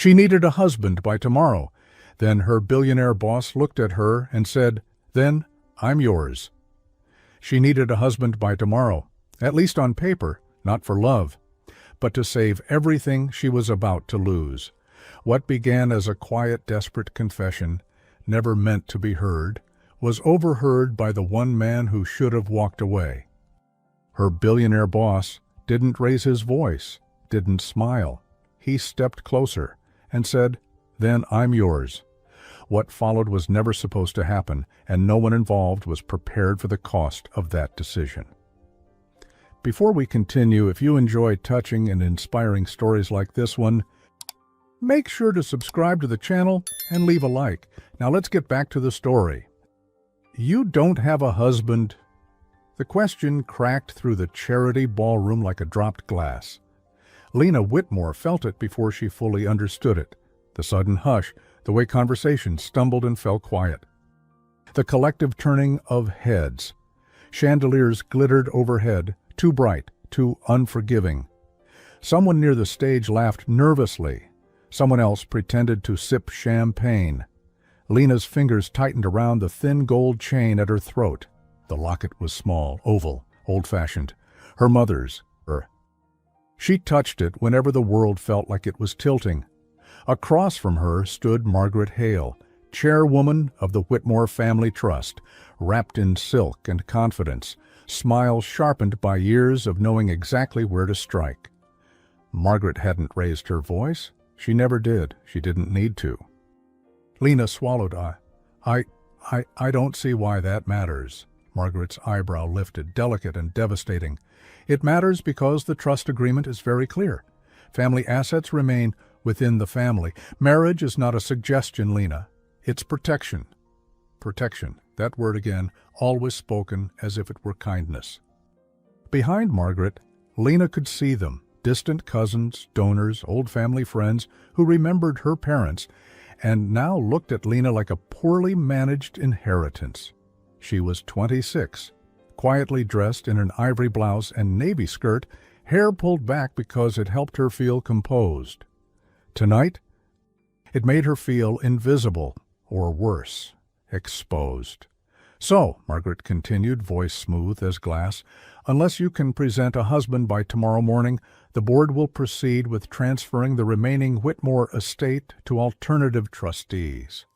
She needed a husband by tomorrow. Then her billionaire boss looked at her and said, "Then I'm yours." She needed a husband by tomorrow, at least on paper, not for love, but to save everything she was about to lose. What began as a quiet, desperate confession, never meant to be heard, was overheard by the one man who should have walked away. Her billionaire boss didn't raise his voice, didn't smile. He stepped closer and said, "Then I'm yours." What followed was never supposed to happen, and no one involved was prepared for the cost of that decision. Before we continue, if you enjoy touching and inspiring stories like this one, make sure to subscribe to the channel and leave a like. Now let's get back to the story. You don't have a husband? The question cracked through the charity ballroom like a dropped glass. Lena Whitmore felt it before she fully understood it. The sudden hush, the way conversation stumbled and fell quiet. The collective turning of heads. Chandeliers glittered overhead, too bright, too unforgiving. Someone near the stage laughed nervously. Someone else pretended to sip champagne. Lena's fingers tightened around the thin gold chain at her throat. The locket was small, oval, old-fashioned. Her mother's. She touched it whenever the world felt like it was tilting. Across from her stood Margaret Hale, chairwoman of the Whitmore Family Trust, wrapped in silk and confidence, smile sharpened by years of knowing exactly where to strike. Margaret hadn't raised her voice. She never did. She didn't need to. Lena swallowed. I don't see why that matters. Margaret's eyebrow lifted, delicate and devastating. It matters because the trust agreement is very clear. Family assets remain within the family. Marriage is not a suggestion, Lena. It's protection. Protection, that word again, always spoken as if it were kindness. Behind Margaret, Lena could see them, distant cousins, donors, old family friends who remembered her parents and now looked at Lena like a poorly managed inheritance. She was 26, quietly dressed in an ivory blouse and navy skirt, hair pulled back because it helped her feel composed. Tonight, it made her feel invisible, or worse, exposed. "So," Margaret continued, voice smooth as glass, "unless you can present a husband by tomorrow morning, the board will proceed with transferring the remaining Whitmore estate to alternative trustees."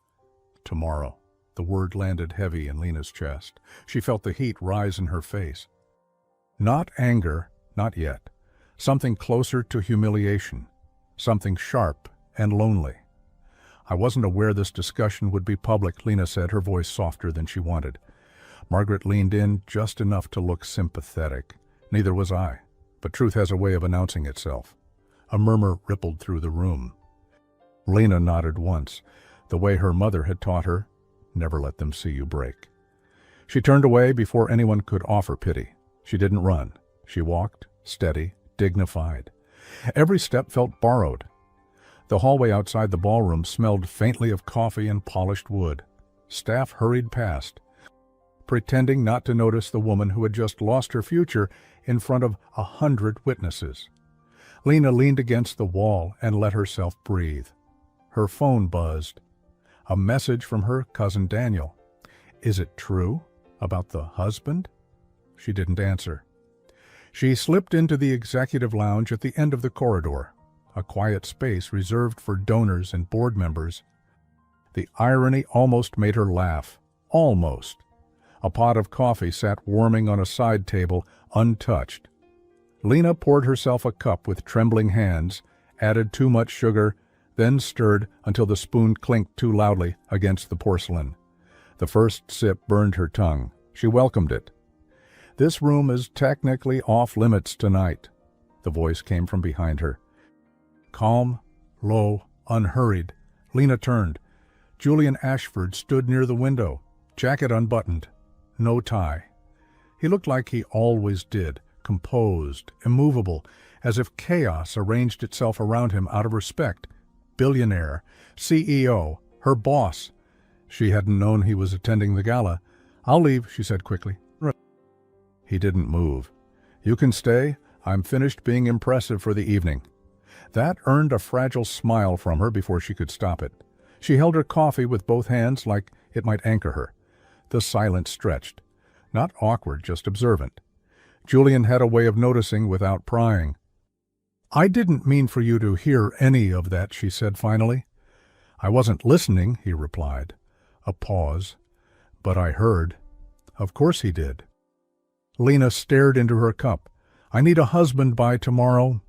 Tomorrow. The word landed heavy in Lena's chest. She felt the heat rise in her face. Not anger, not yet. Something closer to humiliation. Something sharp and lonely. "I wasn't aware this discussion would be public," Lena said, her voice softer than she wanted. Margaret leaned in just enough to look sympathetic. "Neither was I, but truth has a way of announcing itself." A murmur rippled through the room. Lena nodded once, the way her mother had taught her, never let them see you break. She turned away before anyone could offer pity. She didn't run. She walked, steady, dignified. Every step felt borrowed. The hallway outside the ballroom smelled faintly of coffee and polished wood. Staff hurried past, pretending not to notice the woman who had just lost her future in front of 100 witnesses. Lena leaned against the wall and let herself breathe. Her phone buzzed. A message from her cousin Daniel. Is it true? About the husband? She didn't answer. She slipped into the executive lounge at the end of the corridor, a quiet space reserved for donors and board members. The irony almost made her laugh. Almost. A pot of coffee sat warming on a side table, untouched. Lena poured herself a cup with trembling hands, added too much sugar, then stirred until the spoon clinked too loudly against the porcelain. The first sip burned her tongue. She welcomed it. "This room is technically off limits tonight." The voice came from behind her. Calm, low, unhurried, Lena turned. Julian Ashford stood near the window, jacket unbuttoned, no tie. He looked like he always did, composed, immovable, as if chaos arranged itself around him out of respect. Billionaire, CEO, her boss. She hadn't known he was attending the gala. "I'll leave," she said quickly. He didn't move. "You can stay. I'm finished being impressive for the evening." That earned a fragile smile from her before she could stop it. She held her coffee with both hands like it might anchor her. The silence stretched. Not awkward, just observant. Julian had a way of noticing without prying. "I didn't mean for you to hear any of that," she said finally. "I wasn't listening," he replied. A pause. "But I heard." Of course he did. Lena stared into her cup. "I need a husband by tomorrow."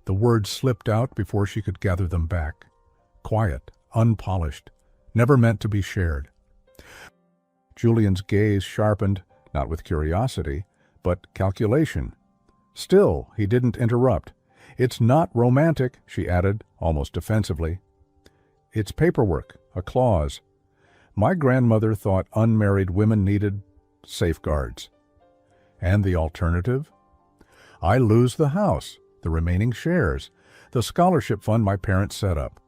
The words slipped out before she could gather them back. Quiet, unpolished, never meant to be shared. Julian's gaze sharpened, not with curiosity, but calculation. Still, he didn't interrupt. "It's not romantic," she added, almost defensively. "It's paperwork, a clause. My grandmother thought unmarried women needed safeguards." "And the alternative?" "I lose the house, the remaining shares, the scholarship fund my parents set up."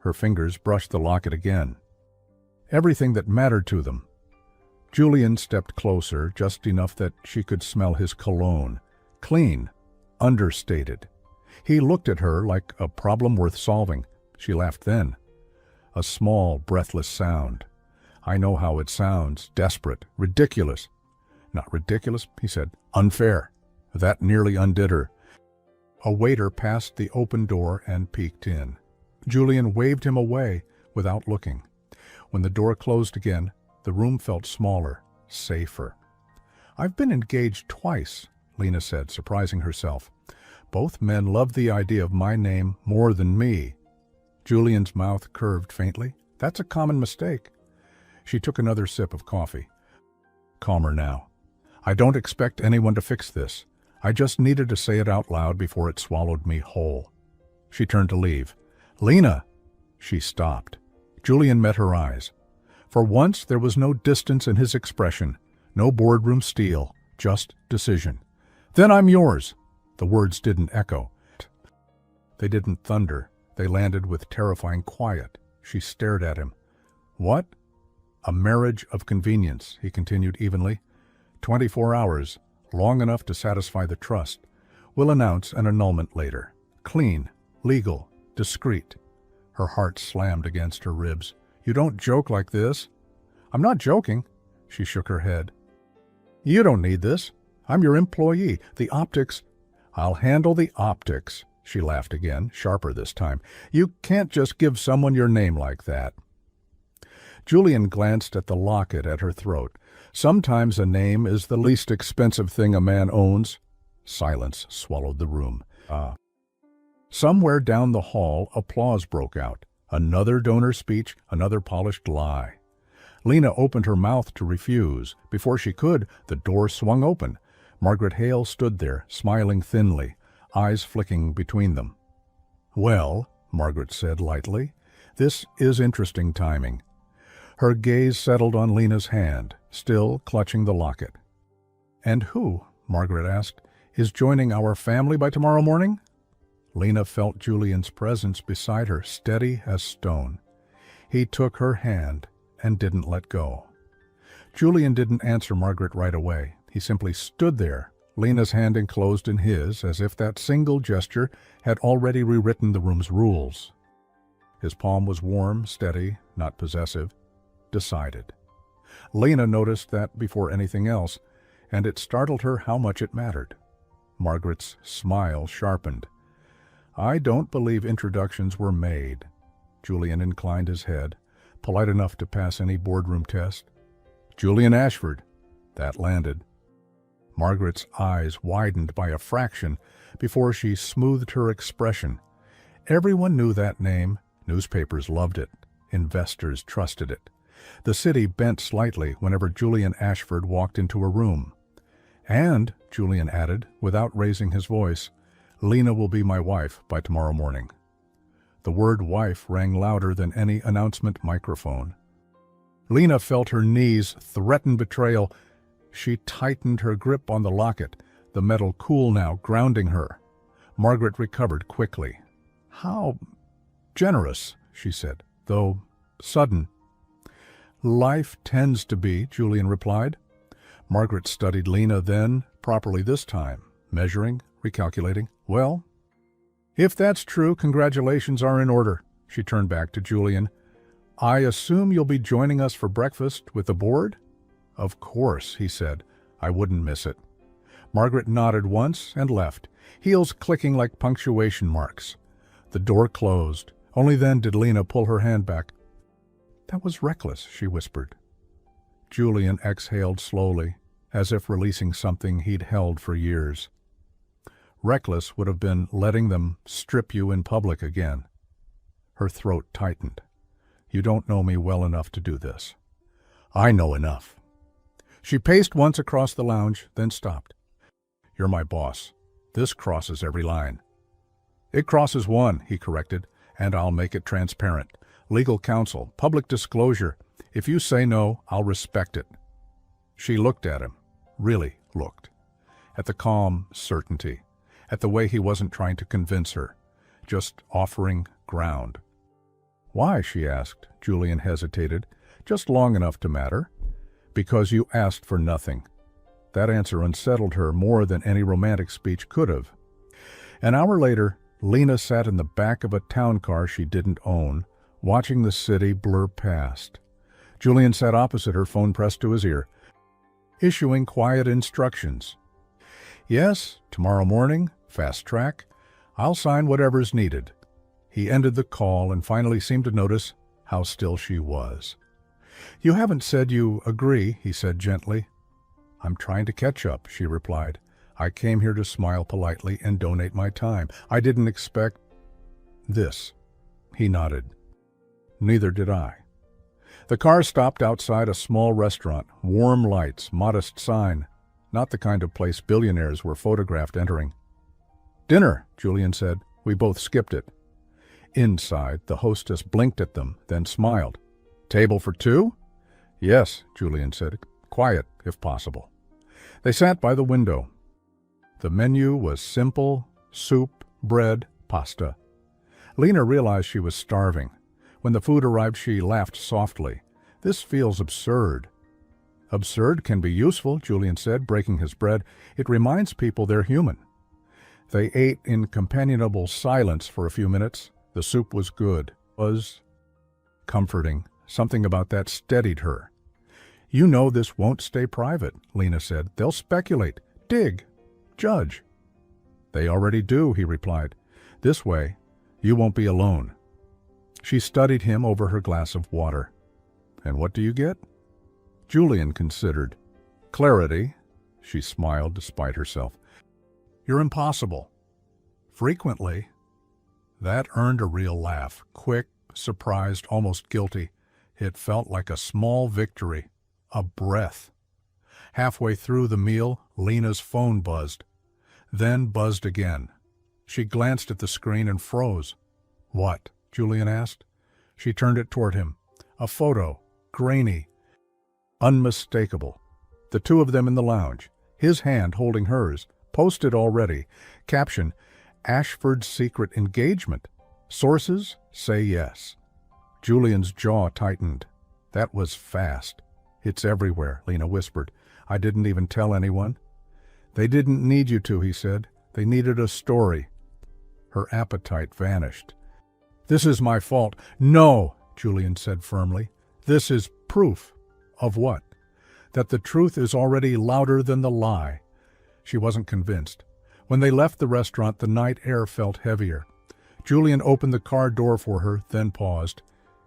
Her fingers brushed the locket again. "Everything that mattered to them." Julian stepped closer, just enough that she could smell his cologne. Clean, understated. He looked at her like a problem worth solving. She laughed then. A small, breathless sound. "I know how it sounds. Desperate. Ridiculous." "Not ridiculous," he said. "Unfair." That nearly undid her. A waiter passed the open door and peeked in. Julian waved him away without looking. When the door closed again, the room felt smaller, safer. "I've been engaged twice," Lena said, surprising herself. "Both men loved the idea of my name more than me." Julian's mouth curved faintly. "That's a common mistake." She took another sip of coffee. Calmer now. "I don't expect anyone to fix this. I just needed to say it out loud before it swallowed me whole." She turned to leave. "Lena!" She stopped. Julian met her eyes. For once there was no distance in his expression, no boardroom steel, just decision. "Then I'm yours." The words didn't echo. They didn't thunder. They landed with terrifying quiet. She stared at him. "What?" "A marriage of convenience," he continued evenly. 24 hours, long enough to satisfy the trust. We'll announce an annulment later. Clean, legal, discreet." Her heart slammed against her ribs. "You don't joke like this." "I'm not joking." She shook her head. "You don't need this. I'm your employee. The optics—" "I'll handle the optics." She laughed again, sharper this time. "You can't just give someone your name like that." Julian glanced at the locket at her throat. Sometimes a name is the least expensive thing a man owns. Silence swallowed the room. Somewhere down the hall, applause broke out. Another donor speech, another polished lie. Lena opened her mouth to refuse. Before she could, the door swung open. Margaret Hale stood there, smiling thinly, eyes flicking between them. "Well," Margaret said lightly, "this is interesting timing." Her gaze settled on Lena's hand, still clutching the locket. "And who," Margaret asked, "is joining our family by tomorrow morning?" Lena felt Julian's presence beside her, steady as stone. He took her hand and didn't let go. Julian didn't answer Margaret right away. He simply stood there, Lena's hand enclosed in his, as if that single gesture had already rewritten the room's rules. His palm was warm, steady, not possessive, decided. Lena noticed that before anything else, and it startled her how much it mattered. Margaret's smile sharpened. "I don't believe introductions were made." Julian inclined his head, polite enough to pass any boardroom test. "Julian Ashford." That landed. Margaret's eyes widened by a fraction before she smoothed her expression. Everyone knew that name. Newspapers loved it. Investors trusted it. The city bent slightly whenever Julian Ashford walked into a room. "And," Julian added, without raising his voice, "Lena will be my wife by tomorrow morning." The word wife rang louder than any announcement microphone. Lena felt her knees threaten betrayal. She tightened her grip on the locket, the metal cool now, grounding her. Margaret recovered quickly. "How generous," she said, "though sudden." "Life tends to be," Julian replied. Margaret studied Lena then, properly this time, measuring, recalculating. "Well?" If that's true, congratulations are in order. She turned back to Julian. I assume you'll be joining us for breakfast with the board? Of course, he said. I wouldn't miss it. Margaret nodded once and left, heels clicking like punctuation marks. The door closed. Only then did Lena pull her hand back. That was reckless, she whispered. Julian exhaled slowly, as if releasing something he'd held for years. Reckless would have been letting them strip you in public again. Her throat tightened. You don't know me well enough to do this. I know enough. She paced once across the lounge, then stopped. You're my boss. This crosses every line. It crosses one, he corrected, and I'll make it transparent. Legal counsel, public disclosure. If you say no, I'll respect it. She looked at him, really looked, at the calm certainty, at the way he wasn't trying to convince her, just offering ground. Why, she asked. Julian hesitated, just long enough to matter. Because you asked for nothing. That answer unsettled her more than any romantic speech could have. An hour later, Lena sat in the back of a town car she didn't own, watching the city blur past. Julian sat opposite her, phone pressed to his ear, issuing quiet instructions. Yes, tomorrow morning, fast track. I'll sign whatever's needed. He ended the call and finally seemed to notice how still she was. You haven't said you agree, he said gently. I'm trying to catch up, she replied. I came here to smile politely and donate my time. I didn't expect this. He nodded. Neither did I. The car stopped outside a small restaurant, warm lights, modest sign, not the kind of place billionaires were photographed entering. Dinner, Julian said. We both skipped it. Inside, the hostess blinked at them, then smiled. Table for two? Yes, Julian said. Quiet, if possible. They sat by the window. The menu was simple: soup, bread, pasta. Lena realized she was starving. When the food arrived, she laughed softly. This feels absurd. Absurd can be useful, Julian said, breaking his bread. It reminds people they're human. They ate in companionable silence for a few minutes. The soup was good, was comforting. Something about that steadied her. You know this won't stay private, Lena said. They'll speculate, dig, judge. They already do, he replied. This way, you won't be alone. She studied him over her glass of water. And what do you get? Julian considered. Clarity. She smiled despite herself. You're impossible. Frequently. That earned a real laugh, quick, surprised, almost guilty. It felt like a small victory, a breath. Halfway through the meal, Lena's phone buzzed, then buzzed again. She glanced at the screen and froze. What? Julian asked. She turned it toward him. A photo, grainy, unmistakable. The two of them in the lounge, his hand holding hers, posted already. Caption, Ashford's secret engagement. Sources say yes. Julian's jaw tightened. That was fast. It's everywhere, Lena whispered. I didn't even tell anyone. They didn't need you to, he said. They needed a story. Her appetite vanished. This is my fault. No, Julian said firmly. This is proof. Of what? That the truth is already louder than the lie. She wasn't convinced. When they left the restaurant, the night air felt heavier. Julian opened the car door for her, then paused.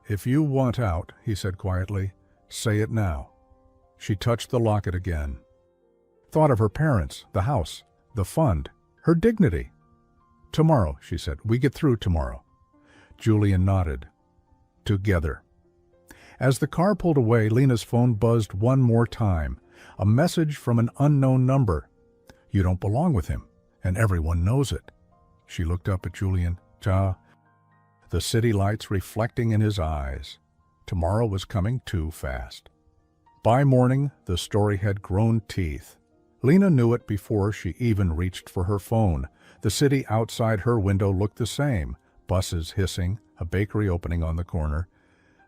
If you want out, he said quietly, say it now. She touched the locket again. Thought of her parents, the house, the fund, her dignity. Tomorrow, she said. We get through tomorrow. Julian nodded. Together. As the car pulled away, Lena's phone buzzed one more time. A message from an unknown number. You don't belong with him, and everyone knows it. She looked up at Julian. The city lights reflecting in his eyes. Tomorrow was coming too fast. By morning, the story had grown teeth. Lena knew it before she even reached for her phone. The city outside her window looked the same. Buses hissing, a bakery opening on the corner.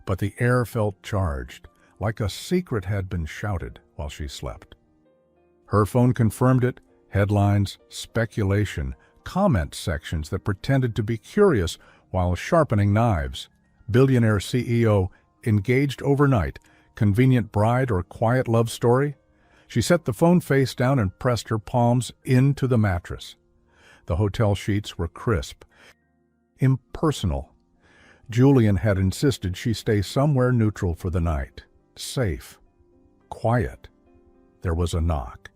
But the air felt charged, like a secret had been shouted while she slept. Her phone confirmed it. Headlines, speculation, comment sections that pretended to be curious while sharpening knives. Billionaire CEO engaged overnight, convenient bride or quiet love story? She set the phone face down and pressed her palms into the mattress. The hotel sheets were crisp, impersonal. Julian had insisted she stay somewhere neutral for the night. Safe. Quiet. There was a knock.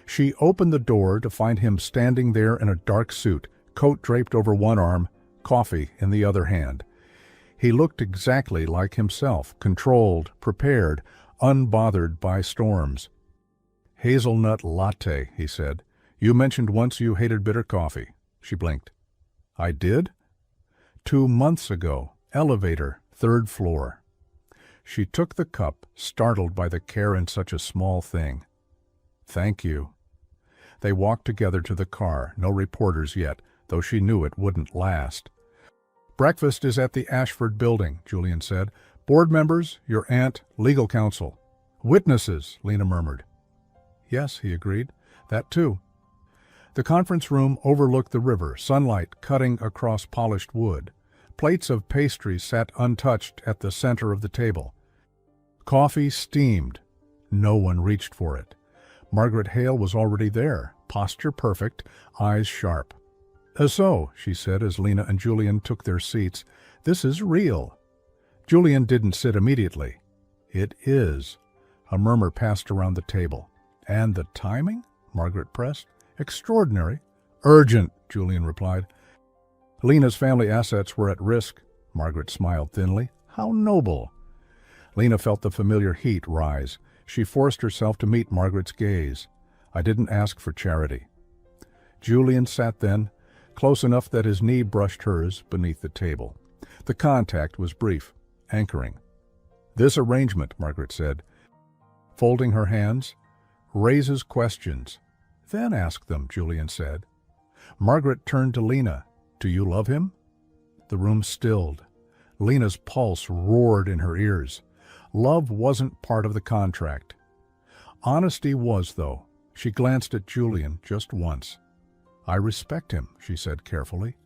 She opened the door to find him standing there in a dark suit, coat draped over one arm, coffee in the other hand. He looked exactly like himself, controlled, prepared, unbothered by storms. "Hazelnut latte," he said. "You mentioned once you hated bitter coffee." She blinked. "I did?" 2 months ago. Elevator, 3rd floor. She took the cup, startled by the care in such a small thing. "Thank you." They walked together to the car, no reporters yet, though she knew it wouldn't last. "Breakfast is at the Ashford building," Julian said. "Board members, your aunt, legal counsel." "Witnesses," Lena murmured. "Yes," he agreed. "That too." The conference room overlooked the river, sunlight cutting across polished wood. Plates of pastries sat untouched at the center of the table. Coffee steamed. No one reached for it. Margaret Hale was already there, posture perfect, eyes sharp. "So," she said as Lena and Julian took their seats, "this is real." Julian didn't sit immediately. "It is." A murmur passed around the table. "And the timing?" Margaret pressed. "Extraordinary." "Urgent," Julian replied. Lena's family assets were at risk. Margaret smiled thinly. "How noble." Lena felt the familiar heat rise. She forced herself to meet Margaret's gaze. "I didn't ask for charity." Julian sat then, close enough that his knee brushed hers beneath the table. The contact was brief, anchoring. "This arrangement," Margaret said, folding her hands, "raises questions." "Then ask them," Julian said. Margaret turned to Lena. "Do you love him?" The room stilled. Lena's pulse roared in her ears. Love wasn't part of the contract. Honesty was, though. She glanced at Julian just once. "I respect him," she said carefully,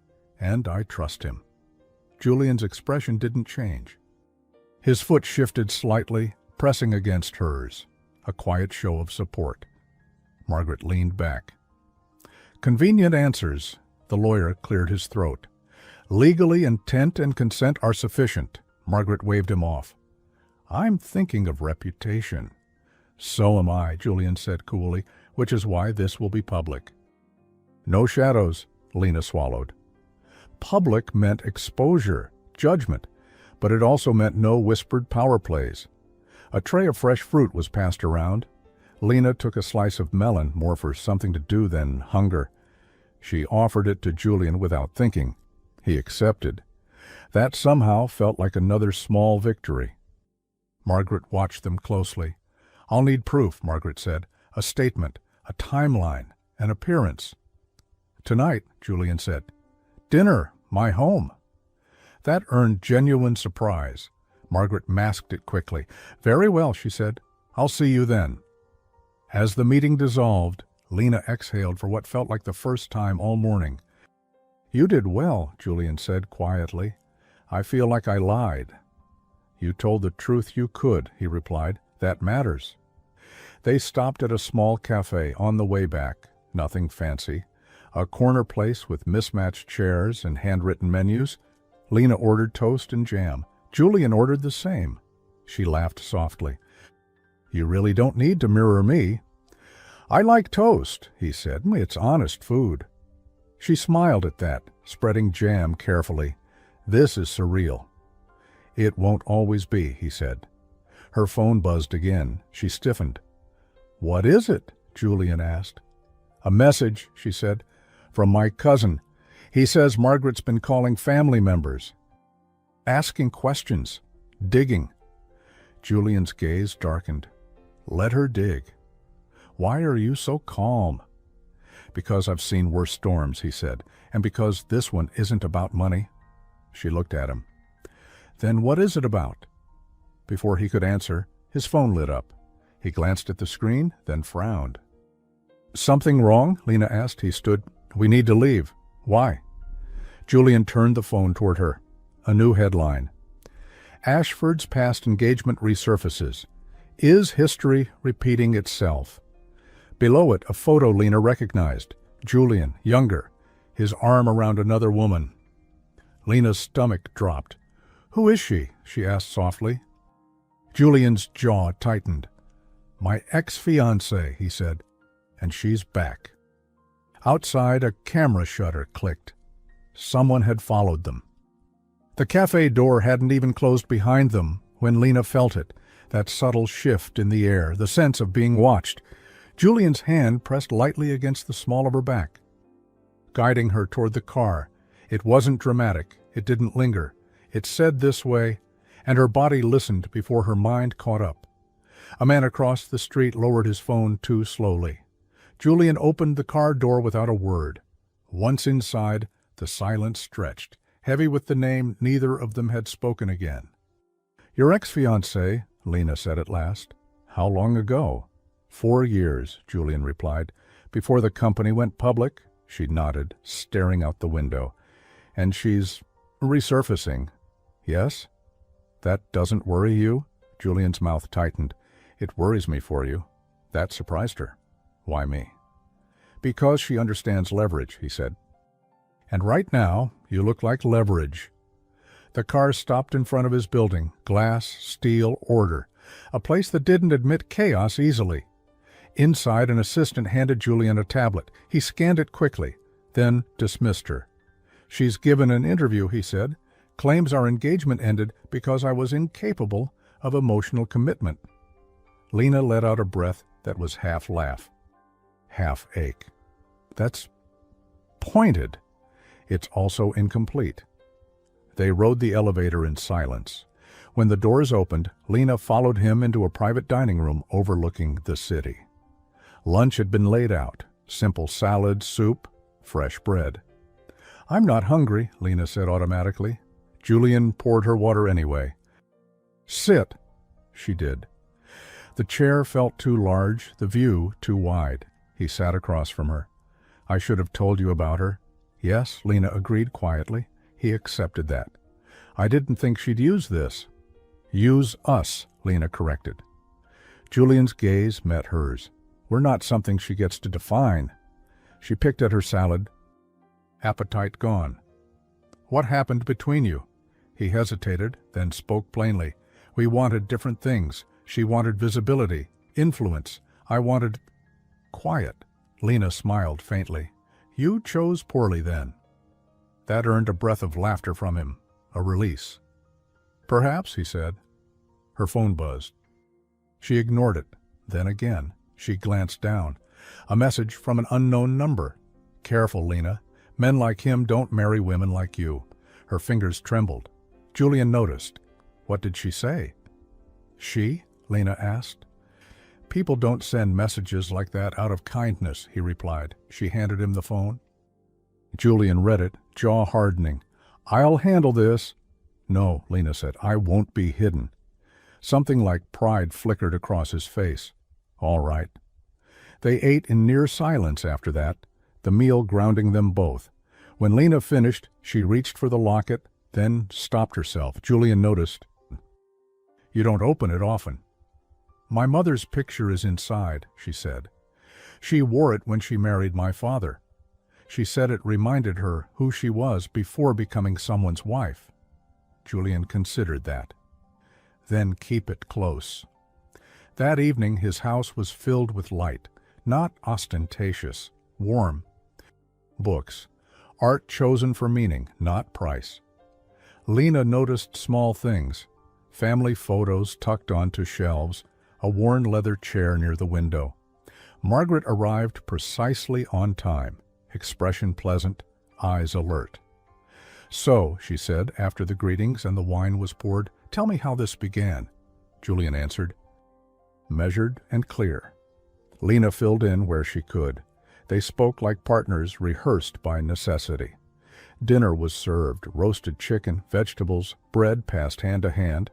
"and I trust him." Julian's expression didn't change. His foot shifted slightly, pressing against hers, a quiet show of support. Margaret leaned back. "Convenient answers," the lawyer cleared his throat. "Legally, intent and consent are sufficient." Margaret waved him off. "I'm thinking of reputation." "So am I," Julian said coolly, "which is why this will be public." "No shadows," Lena swallowed. Public meant exposure, judgment, but it also meant no whispered power plays. A tray of fresh fruit was passed around. Lena took a slice of melon, more for something to do than hunger. She offered it to Julian without thinking. He accepted. That somehow felt like another small victory. Margaret watched them closely. "I'll need proof," Margaret said. "A statement, a timeline, an appearance." "Tonight," Julian said. "Dinner, my home." That earned genuine surprise. Margaret masked it quickly. "Very well," she said. "I'll see you then." As the meeting dissolved, Lena exhaled for what felt like the first time all morning. "You did well," Julian said quietly. "I feel like I lied." "You told the truth you could," he replied. "That matters." They stopped at a small cafe on the way back. Nothing fancy. A corner place with mismatched chairs and handwritten menus. Lena ordered toast and jam. Julian ordered the same. She laughed softly. "You really don't need to mirror me." "I like toast," he said. "It's honest food." She smiled at that, spreading jam carefully. "This is surreal." "It won't always be," he said. Her phone buzzed again. She stiffened. "What is it?" Julian asked. "A message," she said, "from my cousin. He says Margaret's been calling family members. Asking questions. Digging." Julian's gaze darkened. "Let her dig." "Why are you so calm?" "Because I've seen worse storms," he said, "and because this one isn't about money." She looked at him. "Then what is it about?" Before he could answer, his phone lit up. He glanced at the screen, then frowned. "Something wrong?" Lena asked. He stood We need to leave. Why? Julian turned the phone toward her. A new headline. Ashford's past engagement resurfaces. Is history repeating itself? Below it, a photo Lena recognized. Julian, younger, his arm around another woman. Lena's stomach dropped. Who is she? She asked softly. Julian's jaw tightened. My ex-fiancée, he said, and she's back. Outside, a camera shutter clicked. Someone had followed them. The cafe door hadn't even closed behind them when Lena felt it, that subtle shift in the air, the sense of being watched. Julian's hand pressed lightly against the small of her back, guiding her toward the car. It wasn't dramatic. It didn't linger. It said this way, and her body listened before her mind caught up. A man across the street lowered his phone too slowly. Julian opened the car door without a word. Once inside, the silence stretched, heavy with the name neither of them had spoken again. Your ex-fiancé, Lena said at last. How long ago? 4 years, Julian replied. Before the company went public, she nodded, staring out the window. And she's resurfacing. Yes? That doesn't worry you? Julian's mouth tightened. It worries me for you. That surprised her. Why me? Because she understands leverage, he said. And right now, you look like leverage. The car stopped in front of his building. Glass, steel, order. A place that didn't admit chaos easily. Inside, an assistant handed Julian a tablet. He scanned it quickly, then dismissed her. She's given an interview, he said. Claims our engagement ended because I was incapable of emotional commitment. Lena let out a breath that was half laugh, half ache. That's pointed. It's also incomplete. They rode the elevator in silence. When the doors opened, Lena followed him into a private dining room overlooking the city. Lunch had been laid out. Simple salad, soup, fresh bread. I'm not hungry, Lena said automatically. Julian poured her water anyway. Sit. She did. The chair felt too large, the view too wide. He sat across from her. I should have told you about her. Yes, Lena agreed quietly. He accepted that. I didn't think she'd use this. Use us, Lena corrected. Julian's gaze met hers. We're not something she gets to define. She picked at her salad. Appetite gone. What happened between you? He hesitated, then spoke plainly. We wanted different things. She wanted visibility, influence. I wanted quiet. Lena smiled faintly. You chose poorly then. That earned a breath of laughter from him, a release. Perhaps, he said. Her phone buzzed. She ignored it. Then again, she glanced down. A message from an unknown number. Careful, Lena. Men like him don't marry women like you. Her fingers trembled. Julian noticed. What did she say? She? Lena asked. People don't send messages like that out of kindness, he replied. She handed him the phone. Julian read it, jaw hardening. I'll handle this. No, Lena said, I won't be hidden. Something like pride flickered across his face. All right. They ate in near silence after that, the meal grounding them both. When Lena finished, she reached for the locket, then stopped herself. Julian noticed. You don't open it often. My mother's picture is inside, she said. She wore it when she married my father. She said it reminded her who she was before becoming someone's wife. Julian considered that. Then keep it close. That evening his house was filled with light, not ostentatious, warm. Books, art chosen for meaning, not price. Lena noticed small things, family photos tucked onto shelves, a worn leather chair near the window. Margaret arrived precisely on time, expression pleasant, eyes alert. So, she said, after the greetings and the wine was poured, tell me how this began. Julian answered, measured and clear. Lena filled in where she could. They spoke like partners rehearsed by necessity. Dinner was served, roasted chicken, vegetables, bread passed hand to hand.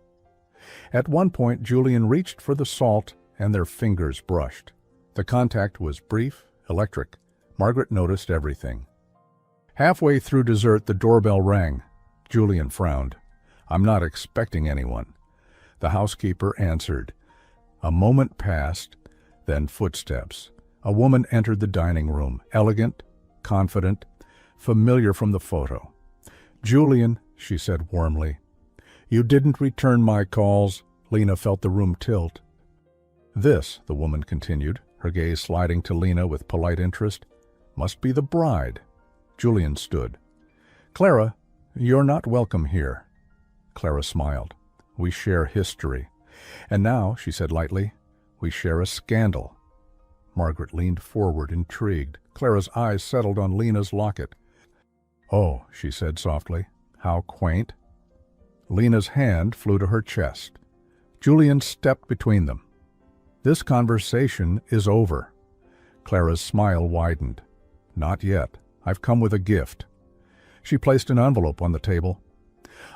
At one point, Julian reached for the salt, and their fingers brushed. The contact was brief, electric. Margaret noticed everything. Halfway through dessert, the doorbell rang. Julian frowned. "I'm not expecting anyone." The housekeeper answered. A moment passed, then footsteps. A woman entered the dining room, elegant, confident, familiar from the photo. "Julian," she said warmly. "You didn't return my calls." Lena felt the room tilt. "This," the woman continued, her gaze sliding to Lena with polite interest, "must be the bride." Julian stood. "Clara, you're not welcome here." Clara smiled. "We share history. And now," she said lightly, "we share a scandal." Margaret leaned forward, intrigued. Clara's eyes settled on Lena's locket. "Oh," she said softly, "how quaint." Lena's hand flew to her chest. Julian stepped between them. "This conversation is over." Clara's smile widened. "Not yet. I've come with a gift." She placed an envelope on the table.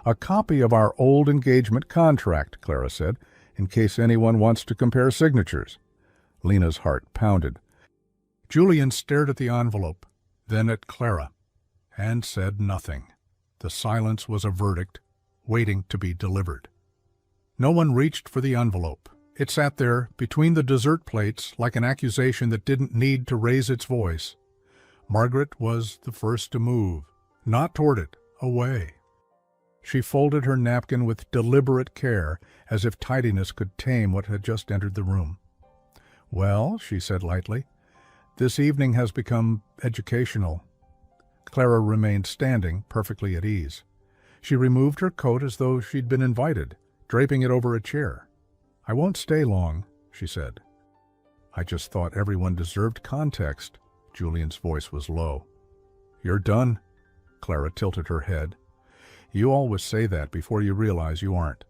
"A copy of our old engagement contract," Clara said, "in case anyone wants to compare signatures." Lena's heart pounded. Julian stared at the envelope, then at Clara, and said nothing. The silence was a verdict, waiting to be delivered. No one reached for the envelope. It sat there, between the dessert plates, like an accusation that didn't need to raise its voice. Margaret was the first to move, not toward it, away. She folded her napkin with deliberate care, as if tidiness could tame what had just entered the room. "Well," she said lightly, "this evening has become educational." Clara remained standing, perfectly at ease. She removed her coat as though she'd been invited, draping it over a chair. "I won't stay long," she said. "I just thought everyone deserved context." Julian's voice was low. "You're done?" Clara tilted her head. "You always say that before you realize you aren't."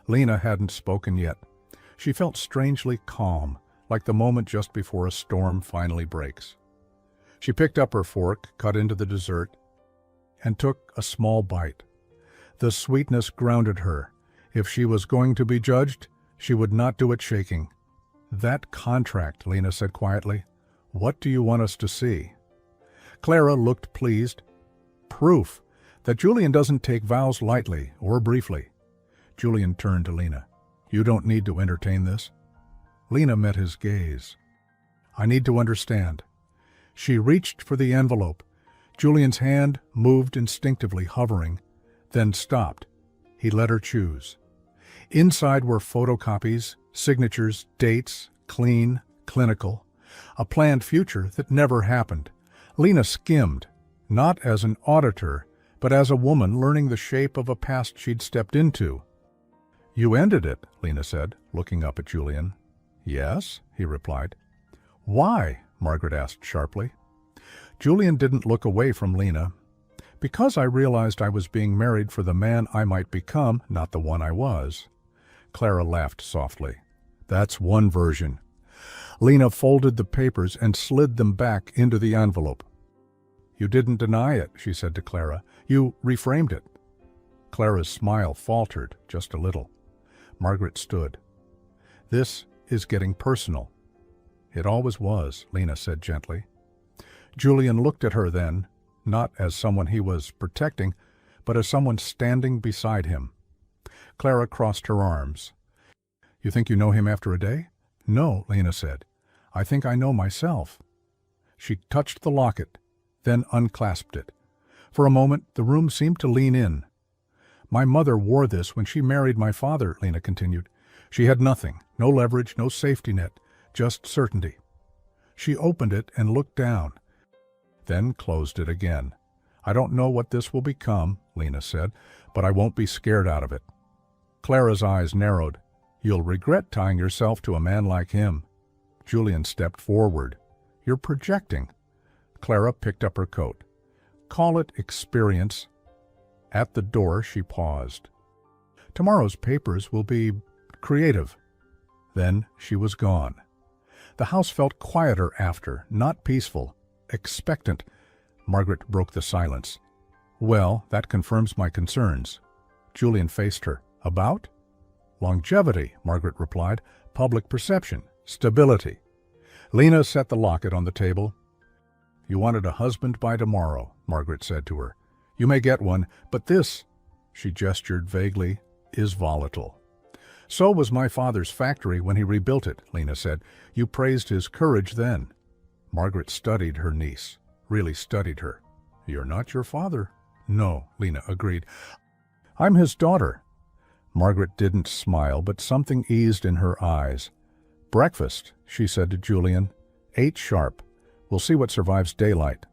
Lena hadn't spoken yet. She felt strangely calm, like the moment just before a storm finally breaks. She picked up her fork, cut into the dessert, and took a small bite. The sweetness grounded her. If she was going to be judged, she would not do it shaking. "That contract," Lena said quietly. "What do you want us to see?" Clara looked pleased. "Proof that Julian doesn't take vows lightly or briefly." Julian turned to Lena. "You don't need to entertain this." Lena met his gaze. "I need to understand." She reached for the envelope. Julian's hand moved instinctively, hovering, then stopped. He let her choose. Inside were photocopies, signatures, dates, clean, clinical, a planned future that never happened. Lena skimmed, not as an auditor, but as a woman learning the shape of a past she'd stepped into. "You ended it," Lena said, looking up at Julian. "Yes," he replied. "Why?" Margaret asked sharply. Julian didn't look away from Lena. "Because I realized I was being married for the man I might become, not the one I was." Clara laughed softly. "That's one version." Lena folded the papers and slid them back into the envelope. "You didn't deny it," she said to Clara. "You reframed it." Clara's smile faltered just a little. Margaret stood. "This is getting personal." "It always was," Lena said gently. Julian looked at her then, not as someone he was protecting, but as someone standing beside him. Clara crossed her arms. "You think you know him after a day?" "No," Lena said. "I think I know myself." She touched the locket, then unclasped it. For a moment, the room seemed to lean in. "My mother wore this when she married my father," Lena continued. "She had nothing, no leverage, no safety net, just certainty." She opened it and looked down, then closed it again. "I don't know what this will become," Lena said, "but I won't be scared out of it." Clara's eyes narrowed. "You'll regret tying yourself to a man like him." Julian stepped forward. "You're projecting." Clara picked up her coat. "Call it experience." At the door she paused. "Tomorrow's papers will be creative." Then she was gone. The house felt quieter after, not peaceful, expectant. Margaret broke the silence. "Well, that confirms my concerns." Julian faced her. "About?" "Longevity," Margaret replied. "Public perception. Stability." Lena set the locket on the table. You wanted a husband by tomorrow, Margaret said to her. You may get one, but this, she gestured vaguely, is volatile. So was my father's factory when he rebuilt it, Lena said. You praised his courage then. Margaret studied her niece, really studied her. You're not your father. No, Lena agreed. I'm his daughter. Margaret didn't smile, but something eased in her eyes. Breakfast, she said to Julian. 8 sharp. We'll see what survives daylight.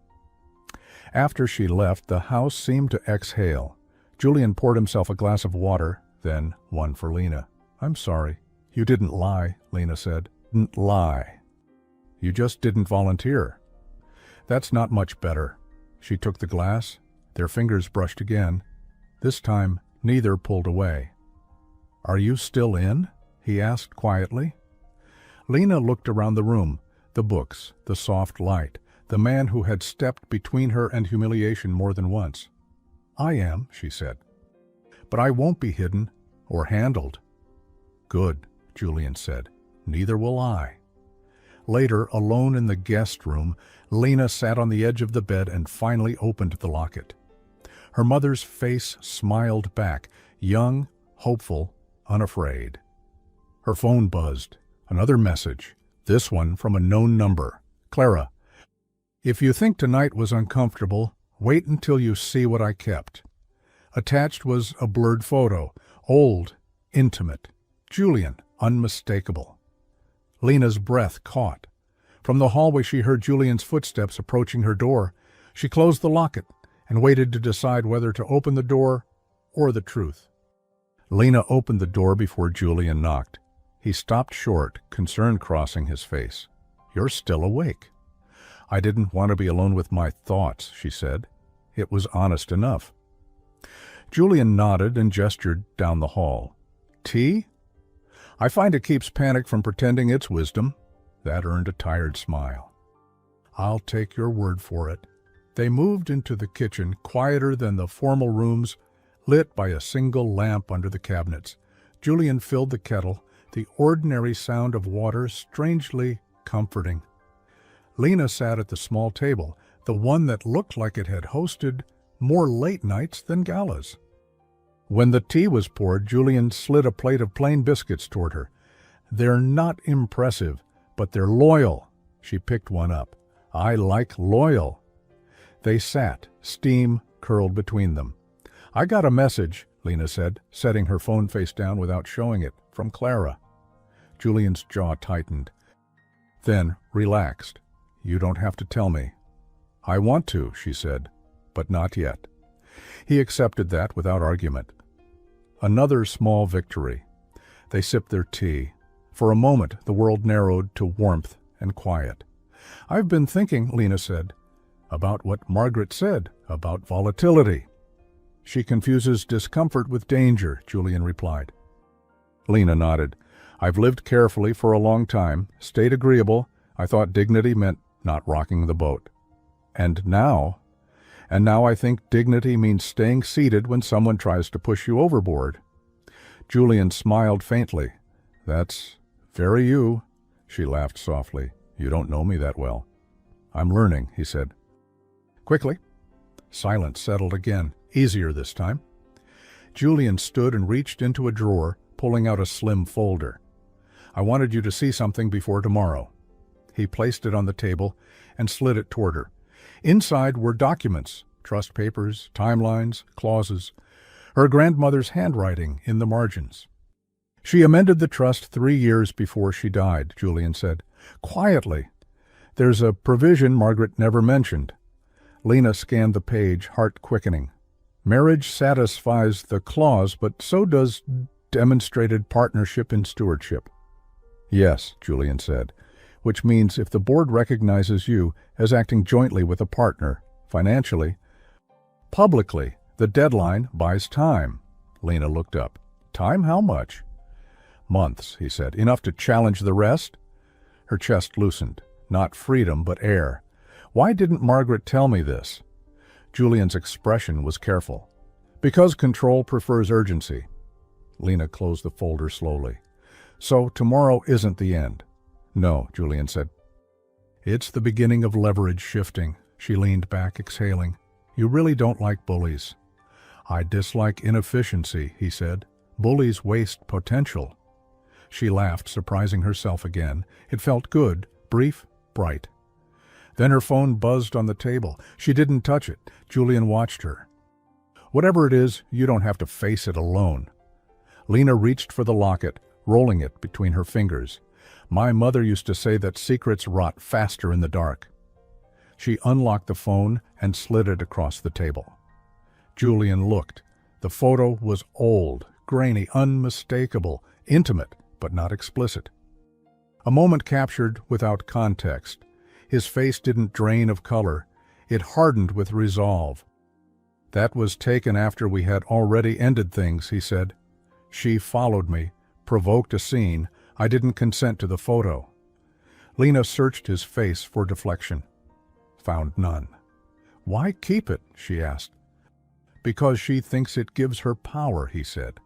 After she left, the house seemed to exhale. Julian poured himself a glass of water, then one for Lena. I'm sorry. You didn't lie, Lena said. Didn't lie. You just didn't volunteer. That's not much better. She took the glass. Their fingers brushed again. This time, neither pulled away. Are you still in? He asked quietly. Lena looked around the room, the books, the soft light, the man who had stepped between her and humiliation more than once. I am, she said. But I won't be hidden or handled. Good, Julian said. Neither will I. Later, alone in the guest room, Lena sat on the edge of the bed and finally opened the locket. Her mother's face smiled back, young, hopeful, unafraid. Her phone buzzed. Another message, this one from a known number. Clara, if you think tonight was uncomfortable, wait until you see what I kept. Attached was a blurred photo, old, intimate. Julian, unmistakable. Lena's breath caught. From the hallway she heard Julian's footsteps approaching her door. She closed the locket and waited to decide whether to open the door or the truth. Lena opened the door before Julian knocked. He stopped short, concern crossing his face. You're still awake. I didn't want to be alone with my thoughts, she said. It was honest enough. Julian nodded and gestured down the hall. Tea? I find it keeps panic from pretending it's wisdom. That earned a tired smile. I'll take your word for it. They moved into the kitchen, quieter than the formal rooms, lit by a single lamp under the cabinets. Julian filled the kettle, the ordinary sound of water strangely comforting. Lena sat at the small table, the one that looked like it had hosted more late nights than galas. When the tea was poured, Julian slid a plate of plain biscuits toward her. They're not impressive, but they're loyal. She picked one up. I like loyal. They sat, steam curled between them. I got a message, Lena said, setting her phone face down without showing it, from Clara. Julian's jaw tightened. Then relaxed. You don't have to tell me. I want to, she said, but not yet. He accepted that without argument. Another small victory. They sipped their tea. For a moment, the world narrowed to warmth and quiet. I've been thinking, Lena said, about what Margaret said about volatility. She confuses discomfort with danger, Julian replied. Lena nodded. I've lived carefully for a long time, stayed agreeable. I thought dignity meant not rocking the boat. And now I think dignity means staying seated when someone tries to push you overboard. Julian smiled faintly. That's very you. She laughed softly. You don't know me that well. I'm learning, he said. Quickly. Silence settled again, easier this time. Julian stood and reached into a drawer, pulling out a slim folder. I wanted you to see something before tomorrow. He placed it on the table and slid it toward her. Inside were documents, trust papers, timelines, clauses, her grandmother's handwriting in the margins. She amended the trust 3 years before she died, Julian said. Quietly. There's a provision Margaret never mentioned. Lena scanned the page, heart quickening. Marriage satisfies the clause, but so does demonstrated partnership in stewardship. Yes, Julian said, which means if the board recognizes you as acting jointly with a partner, financially, publicly, the deadline buys time. Lena looked up. Time how much? Months, he said. Enough to challenge the rest? Her chest loosened. Not freedom, but air. Why didn't Margaret tell me this? Julian's expression was careful. Because control prefers urgency. Lena closed the folder slowly. So tomorrow isn't the end. No, Julian said. It's the beginning of leverage shifting. She leaned back, exhaling. You really don't like bullies. I dislike inefficiency, he said. Bullies waste potential. She laughed, surprising herself again. It felt good, brief, bright. Then her phone buzzed on the table. She didn't touch it. Julian watched her. Whatever it is, you don't have to face it alone. Lena reached for the locket, rolling it between her fingers. My mother used to say that secrets rot faster in the dark. She unlocked the phone and slid it across the table. Julian looked. The photo was old, grainy, unmistakable, intimate, but not explicit. A moment captured without context. His face didn't drain of color. It hardened with resolve. That was taken after we had already ended things, he said. She followed me, provoked a scene. I didn't consent to the photo. Lena searched his face for deflection. Found none. Why keep it? She asked. Because she thinks it gives her power, he said.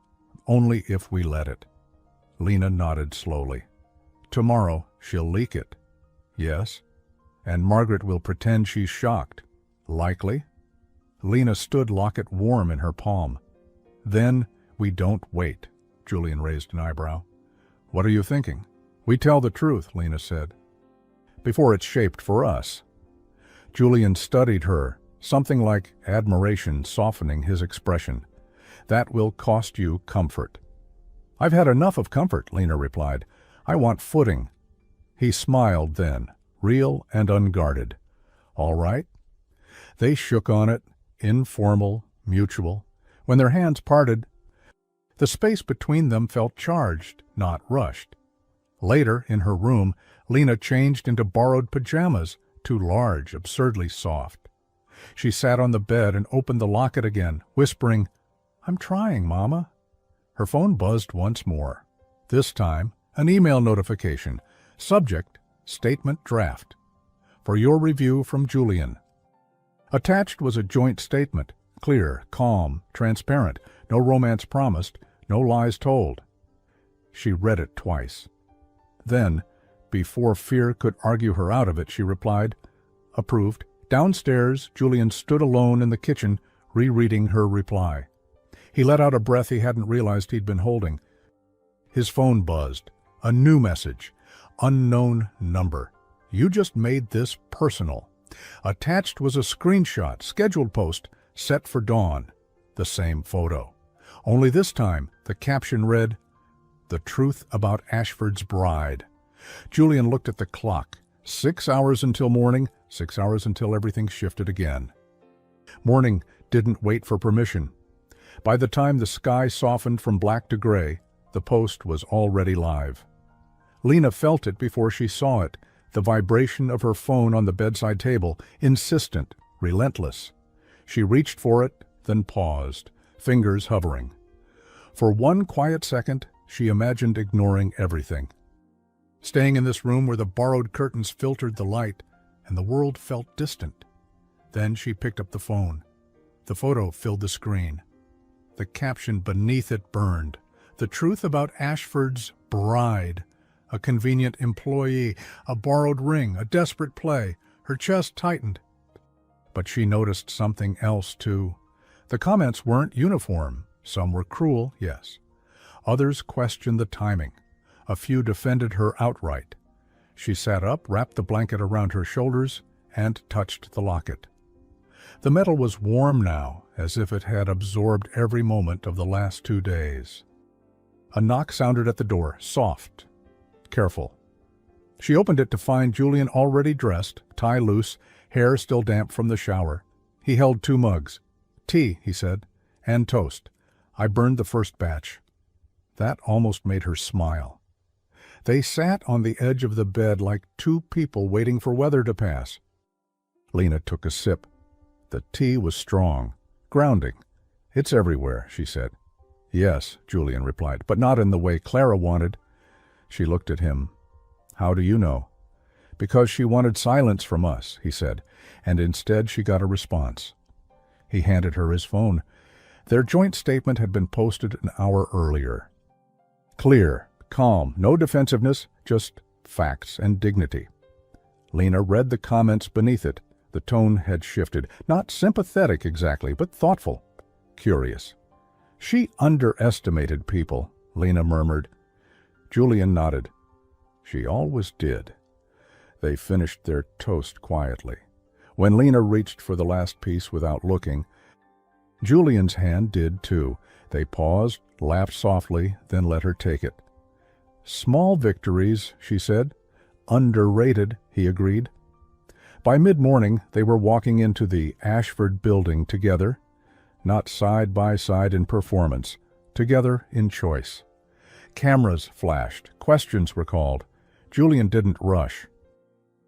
Only if we let it. Lena nodded slowly. Tomorrow she'll leak it. Yes. And Margaret will pretend she's shocked. Likely. Lena stood locket warm in her palm. Then we don't wait. Julian raised an eyebrow. What are you thinking? We tell the truth, Lena said. Before it's shaped for us. Julian studied her, something like admiration softening his expression. That will cost you comfort. I've had enough of comfort, Lena replied. I want footing. He smiled then, real and unguarded. All right. They shook on it, informal, mutual. When their hands parted, the space between them felt charged, not rushed. Later, in her room, Lena changed into borrowed pajamas, too large, absurdly soft. She sat on the bed and opened the locket again, whispering, I'm trying, Mama. Her phone buzzed once more. This time, an email notification. Subject, statement draft. For your review from Julian. Attached was a joint statement, clear, calm, transparent, no romance promised, no lies told. She read it twice. Then, before fear could argue her out of it, she replied, approved. Downstairs, Julian stood alone in the kitchen, rereading her reply. He let out a breath he hadn't realized he'd been holding. His phone buzzed. A new message. Unknown number. You just made this personal. Attached was a screenshot, scheduled post, set for dawn. The same photo. Only this time, the caption read, The Truth About Ashford's Bride. Julian looked at the clock. 6 hours until morning, 6 hours until everything shifted again. Morning didn't wait for permission. By the time the sky softened from black to gray, the post was already live. Lena felt it before she saw it, the vibration of her phone on the bedside table, insistent, relentless. She reached for it, then paused, fingers hovering. For one quiet second, she imagined ignoring everything. Staying in this room where the borrowed curtains filtered the light, and the world felt distant. Then she picked up the phone. The photo filled the screen. The caption beneath it burned. The truth about Ashford's bride. A convenient employee, a borrowed ring, a desperate play. Her chest tightened. But she noticed something else, too. The comments weren't uniform. Some were cruel, yes. Others questioned the timing. A few defended her outright. She sat up, wrapped the blanket around her shoulders, and touched the locket. The metal was warm now, as if it had absorbed every moment of the last 2 days. A knock sounded at the door, soft, careful. She opened it to find Julian already dressed, tie loose, hair still damp from the shower. He held 2 mugs. Tea, he said, and toast. I burned the first batch. That almost made her smile. They sat on the edge of the bed like 2 people waiting for weather to pass. Lena took a sip. The tea was strong, grounding. It's everywhere, she said. Yes, Julian replied, but not in the way Clara wanted. She looked at him. How do you know? Because she wanted silence from us, he said, and instead she got a response. He handed her his phone. Their joint statement had been posted an hour earlier. Clear, calm, no defensiveness, just facts and dignity. Lena read the comments beneath it. The tone had shifted. Not sympathetic exactly, but thoughtful. Curious. She underestimated people, Lena murmured. Julian nodded. She always did. They finished their toast quietly. When Lena reached for the last piece without looking, Julian's hand did too. They paused, laughed softly, then let her take it. Small victories, she said. Underrated, he agreed. By mid-morning, they were walking into the Ashford building together, not side by side in performance, together in choice. Cameras flashed, questions were called. Julian didn't rush.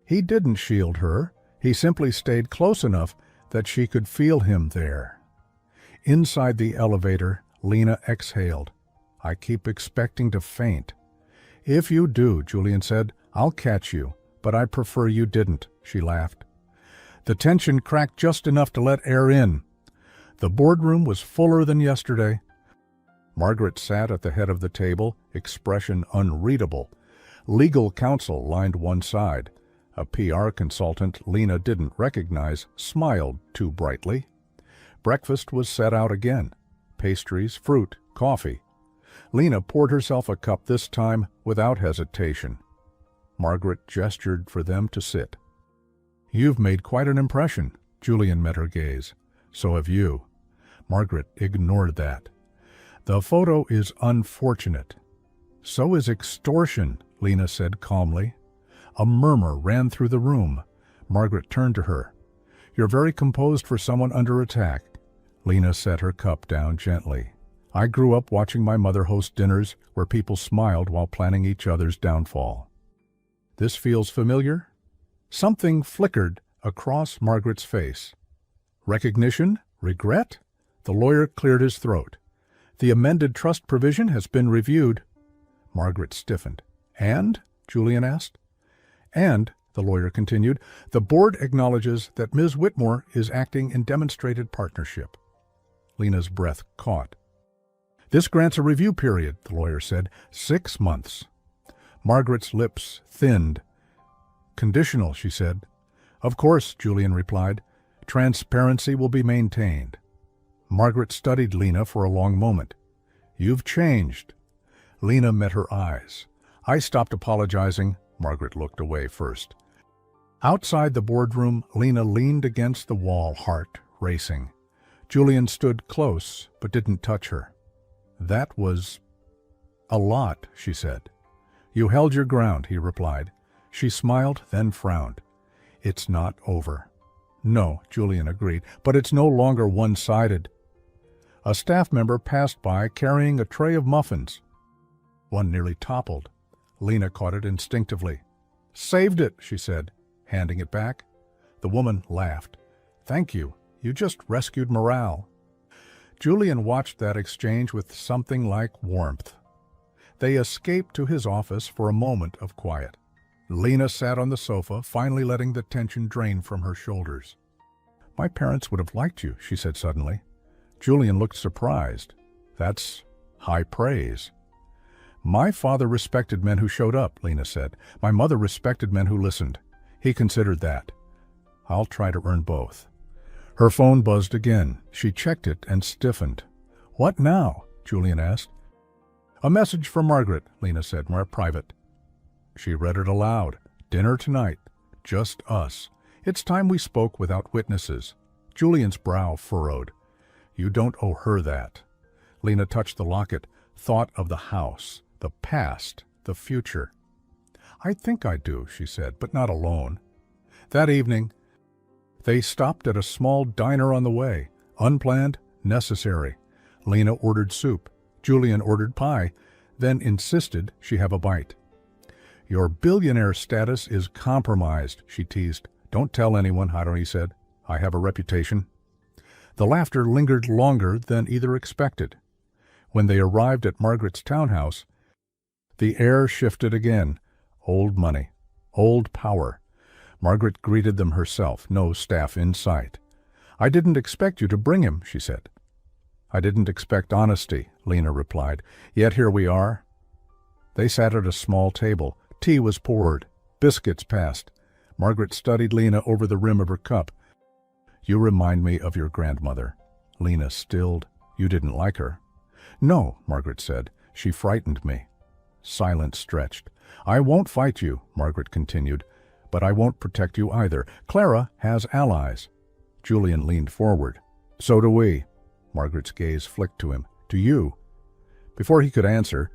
He didn't shield her. He simply stayed close enough that she could feel him there. Inside the elevator, Lena exhaled. I keep expecting to faint. If you do, Julian said, I'll catch you, but I prefer you didn't, she laughed. The tension cracked just enough to let air in. The boardroom was fuller than yesterday. Margaret sat at the head of the table, expression unreadable. Legal counsel lined one side. A PR consultant Lena didn't recognize smiled too brightly. Breakfast was set out again. Pastries, fruit, coffee. Lena poured herself a cup this time without hesitation. Margaret gestured for them to sit. You've made quite an impression. Julian met her gaze. So have you. Margaret ignored that. The photo is unfortunate. So is extortion, Lena said calmly. A murmur ran through the room. Margaret turned to her. You're very composed for someone under attack. Lena set her cup down gently. I grew up watching my mother host dinners where people smiled while planning each other's downfall. This feels familiar? Something flickered across Margaret's face. Recognition? Regret? The lawyer cleared his throat. The amended trust provision has been reviewed. Margaret stiffened. And? Julian asked. And, the lawyer continued, the board acknowledges that Ms. Whitmore is acting in demonstrated partnership. Lena's breath caught. This grants a review period, the lawyer said. 6 months. Margaret's lips thinned. Conditional, she said. Of course, Julian replied. Transparency will be maintained. Margaret studied Lena for a long moment. You've changed. Lena met her eyes. I stopped apologizing. Margaret looked away first. Outside the boardroom, Lena leaned against the wall, heart racing. Julian stood close, but didn't touch her. That was a lot, she said. You held your ground, he replied. She smiled, then frowned. It's not over. No, Julian agreed, but it's no longer one-sided. A staff member passed by carrying a tray of muffins. One nearly toppled. Lena caught it instinctively. Saved it, she said, handing it back. The woman laughed. Thank you. You just rescued morale. Julian watched that exchange with something like warmth. They escaped to his office for a moment of quiet. Lena sat on the sofa, finally letting the tension drain from her shoulders. My parents would have liked you, she said suddenly. Julian looked surprised. That's high praise. My father respected men who showed up, Lena said. My mother respected men who listened. He considered that. I'll try to earn both. Her phone buzzed again. She checked it and stiffened. What now? Julian asked. A message from Margaret, Lena said, more private. She read it aloud. Dinner tonight. Just us. It's time we spoke without witnesses. Julian's brow furrowed. You don't owe her that. Lena touched the locket, thought of the house, the past, the future. I think I do, she said, but not alone. That evening, they stopped at a small diner on the way. Unplanned, necessary. Lena ordered soup. Julian ordered pie, then insisted she have a bite. Your billionaire status is compromised, she teased. Don't tell anyone, he said. I have a reputation. The laughter lingered longer than either expected. When they arrived at Margaret's townhouse, the air shifted again. Old money, old power. Margaret greeted them herself, no staff in sight. I didn't expect you to bring him, she said. I didn't expect honesty, Lena replied. Yet here we are. They sat at a small table. Tea was poured. Biscuits passed. Margaret studied Lena over the rim of her cup. "You remind me of your grandmother." Lena stilled. "You didn't like her?" "No," Margaret said. "She frightened me." Silence stretched. "I won't fight you," Margaret continued, "but I won't protect you either. Clara has allies." Julian leaned forward. "So do we." Margaret's gaze flicked to him. "To you." Before he could answer,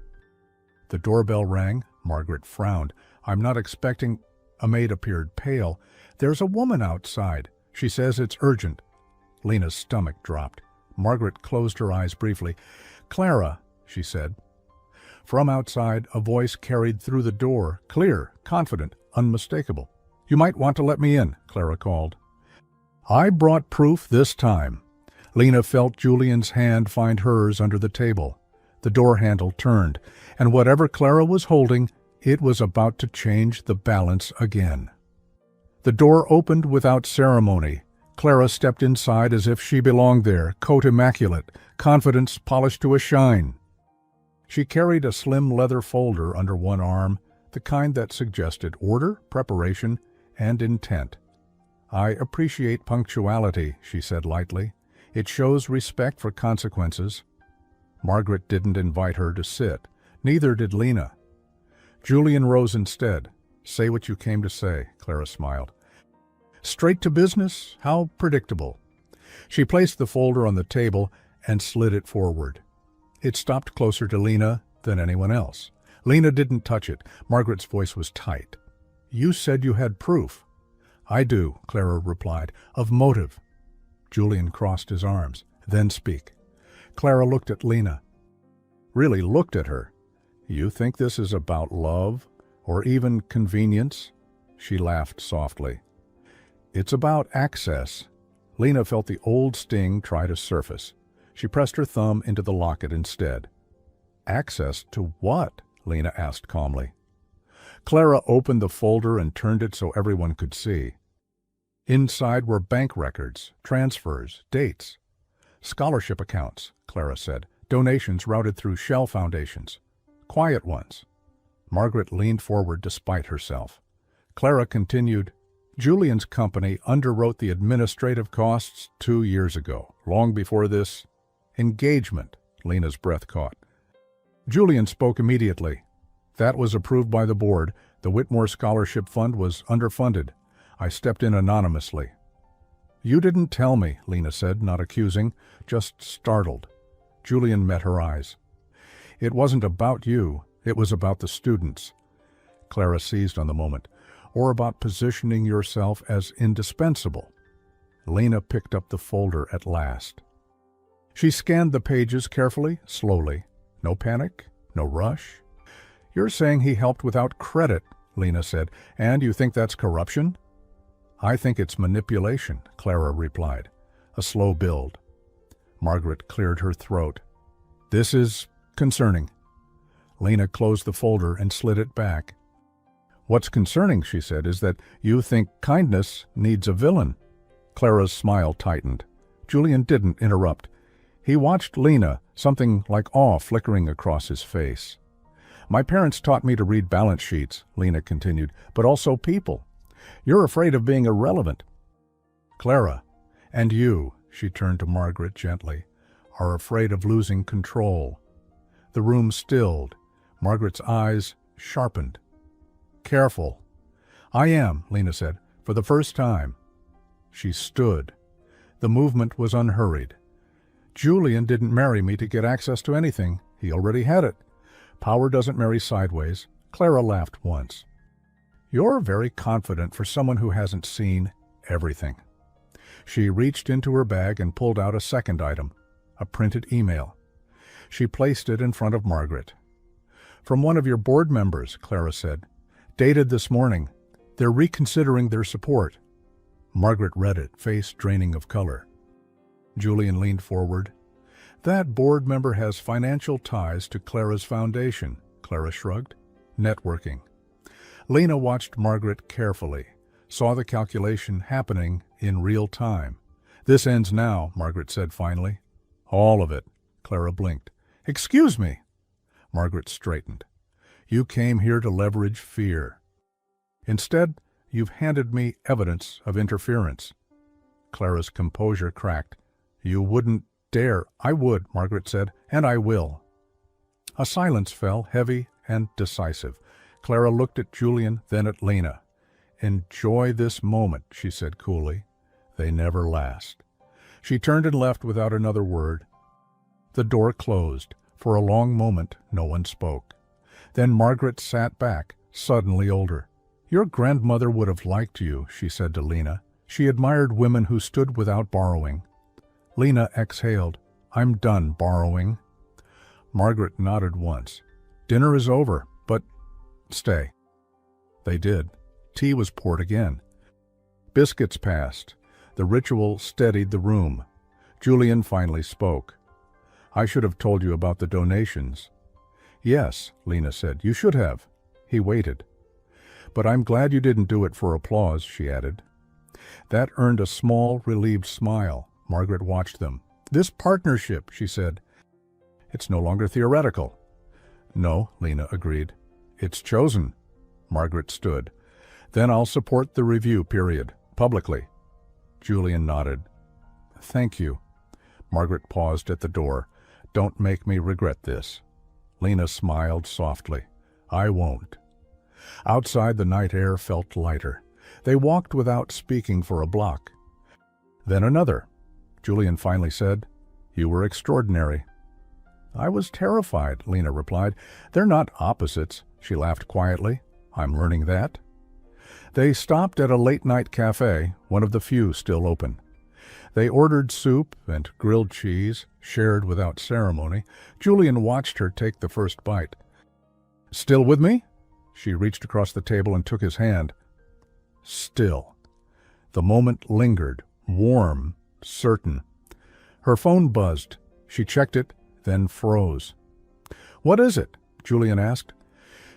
the doorbell rang. Margaret frowned. "I'm not expecting—" A maid appeared, pale. "There's a woman outside. She says it's urgent." Lena's stomach dropped. Margaret closed her eyes briefly. "Clara," she said. From outside, a voice carried through the door, clear, confident, unmistakable. "You might want to let me in," Clara called. "I brought proof this time." Lena felt Julian's hand find hers under the table. The door handle turned, and whatever Clara was holding, it was about to change the balance again. The door opened without ceremony. Clara stepped inside as if she belonged there, coat immaculate, confidence polished to a shine. She carried a slim leather folder under one arm, the kind that suggested order, preparation, and intent. "I appreciate punctuality," she said lightly. "It shows respect for consequences." Margaret didn't invite her to sit. Neither did Lena. Julian rose instead. "Say what you came to say," Clara smiled. "Straight to business? How predictable." She placed the folder on the table and slid it forward. It stopped closer to Lena than anyone else. Lena didn't touch it. Margaret's voice was tight. "You said you had proof." "I do," Clara replied, "of motive." Julian crossed his arms. "Then speak." Clara looked at Lena. Really looked at her. "You think this is about love, or even convenience?" She laughed softly. "It's about access." Lena felt the old sting try to surface. She pressed her thumb into the locket instead. "Access to what?" Lena asked calmly. Clara opened the folder and turned it so everyone could see. Inside were bank records, transfers, dates. "Scholarship accounts," Clara said. "Donations routed through shell foundations. Quiet ones." Margaret leaned forward despite herself. Clara continued, "Julian's company underwrote the administrative costs 2 years ago, long before this engagement." Lena's breath caught. Julian spoke immediately. "That was approved by the board. The Whitmore Scholarship Fund was underfunded. I stepped in anonymously." "You didn't tell me," Lena said, not accusing, just startled. Julian met her eyes. "It wasn't about you. It was about the students." Clara seized on the moment. "Or about positioning yourself as indispensable." Lena picked up the folder at last. She scanned the pages carefully, slowly. No panic, no rush. "You're saying he helped without credit," Lena said, "and you think that's corruption?" "I think it's manipulation," Clara replied. A slow build. Margaret cleared her throat. "This is concerning." Lena closed the folder and slid it back. "What's concerning," she said, "is that you think kindness needs a villain." Clara's smile tightened. Julian didn't interrupt. He watched Lena, something like awe flickering across his face. "My parents taught me to read balance sheets," Lena continued, "but also people. You're afraid of being irrelevant. Clara, and you," she turned to Margaret gently, "are afraid of losing control." The room stilled. Margaret's eyes sharpened. "Careful." "I am," Lena said, "for the first time." She stood. The movement was unhurried. "Julian didn't marry me to get access to anything. He already had it. Power doesn't marry sideways." Clara laughed once. "You're very confident for someone who hasn't seen everything." She reached into her bag and pulled out a second item, a printed email. She placed it in front of Margaret. "From one of your board members," Clara said. "Dated this morning. They're reconsidering their support." Margaret read it, face draining of color. Julian leaned forward. "That board member has financial ties to Clara's foundation," Clara shrugged. "Networking." Lena watched Margaret carefully, saw the calculation happening in real time. "This ends now," Margaret said finally. "All of it." Clara blinked. "Excuse me." Margaret straightened. "You came here to leverage fear. Instead, You've handed me evidence of interference. Clara's composure cracked. You wouldn't dare. I would, Margaret said, and I will. A silence fell, heavy and decisive. Clara looked at Julian, then at Lena. Enjoy this moment, she said coolly. They never last. She turned and left without another word. The door closed. For a long moment, no one spoke. Then Margaret sat back, suddenly older. Your grandmother would have liked you, she said to Lena. She admired women who stood without borrowing. Lena exhaled. I'm done borrowing. Margaret nodded once. Dinner is over, but stay. They did. Tea was poured again. Biscuits passed. The ritual steadied the room. Julian finally spoke. I should have told you about the donations. Yes, Lena said, you should have. He waited. But I'm glad you didn't do it for applause, she added. That earned a small, relieved smile. Margaret watched them. This partnership, she said. It's no longer theoretical. No, Lena agreed. It's chosen. Margaret stood. Then I'll support the review, period, publicly. Julian nodded. Thank you. Margaret paused at the door. Don't make me regret this. Lena smiled softly. I won't. Outside, the night air felt lighter. They walked without speaking for a block. Then another. Julian finally said, You were extraordinary. I was terrified, Lena replied. They're not opposites, she laughed quietly. I'm learning that. They stopped at a late-night cafe, one of the few still open. They ordered soup and grilled cheese, shared without ceremony. Julian watched her take the first bite. Still with me? She reached across the table and took his hand. Still. The moment lingered, warm, certain. Her phone buzzed. She checked it, then froze. What is it? Julian asked.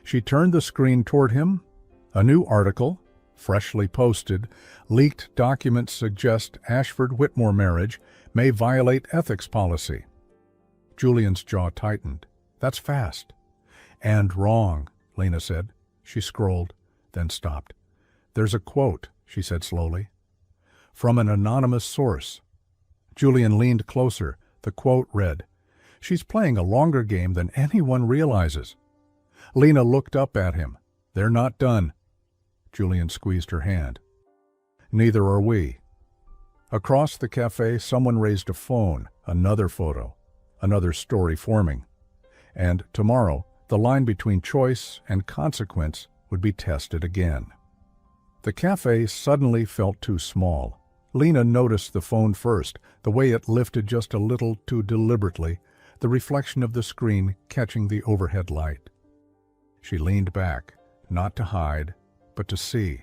She turned the screen toward him. A new article, freshly posted, leaked documents suggest Ashford-Whitmore marriage may violate ethics policy. Julian's jaw tightened. That's fast. And wrong, Lena said. She scrolled, then stopped. There's a quote, she said slowly. From an anonymous source. Julian leaned closer. The quote read, She's playing a longer game than anyone realizes. Lena looked up at him. They're not done. Julian squeezed her hand. Neither are we. Across the cafe, someone raised a phone, another photo, another story forming. And tomorrow, the line between choice and consequence would be tested again. The cafe suddenly felt too small. Lena noticed the phone first, the way it lifted just a little too deliberately, the reflection of the screen catching the overhead light. She leaned back, not to hide, but to see.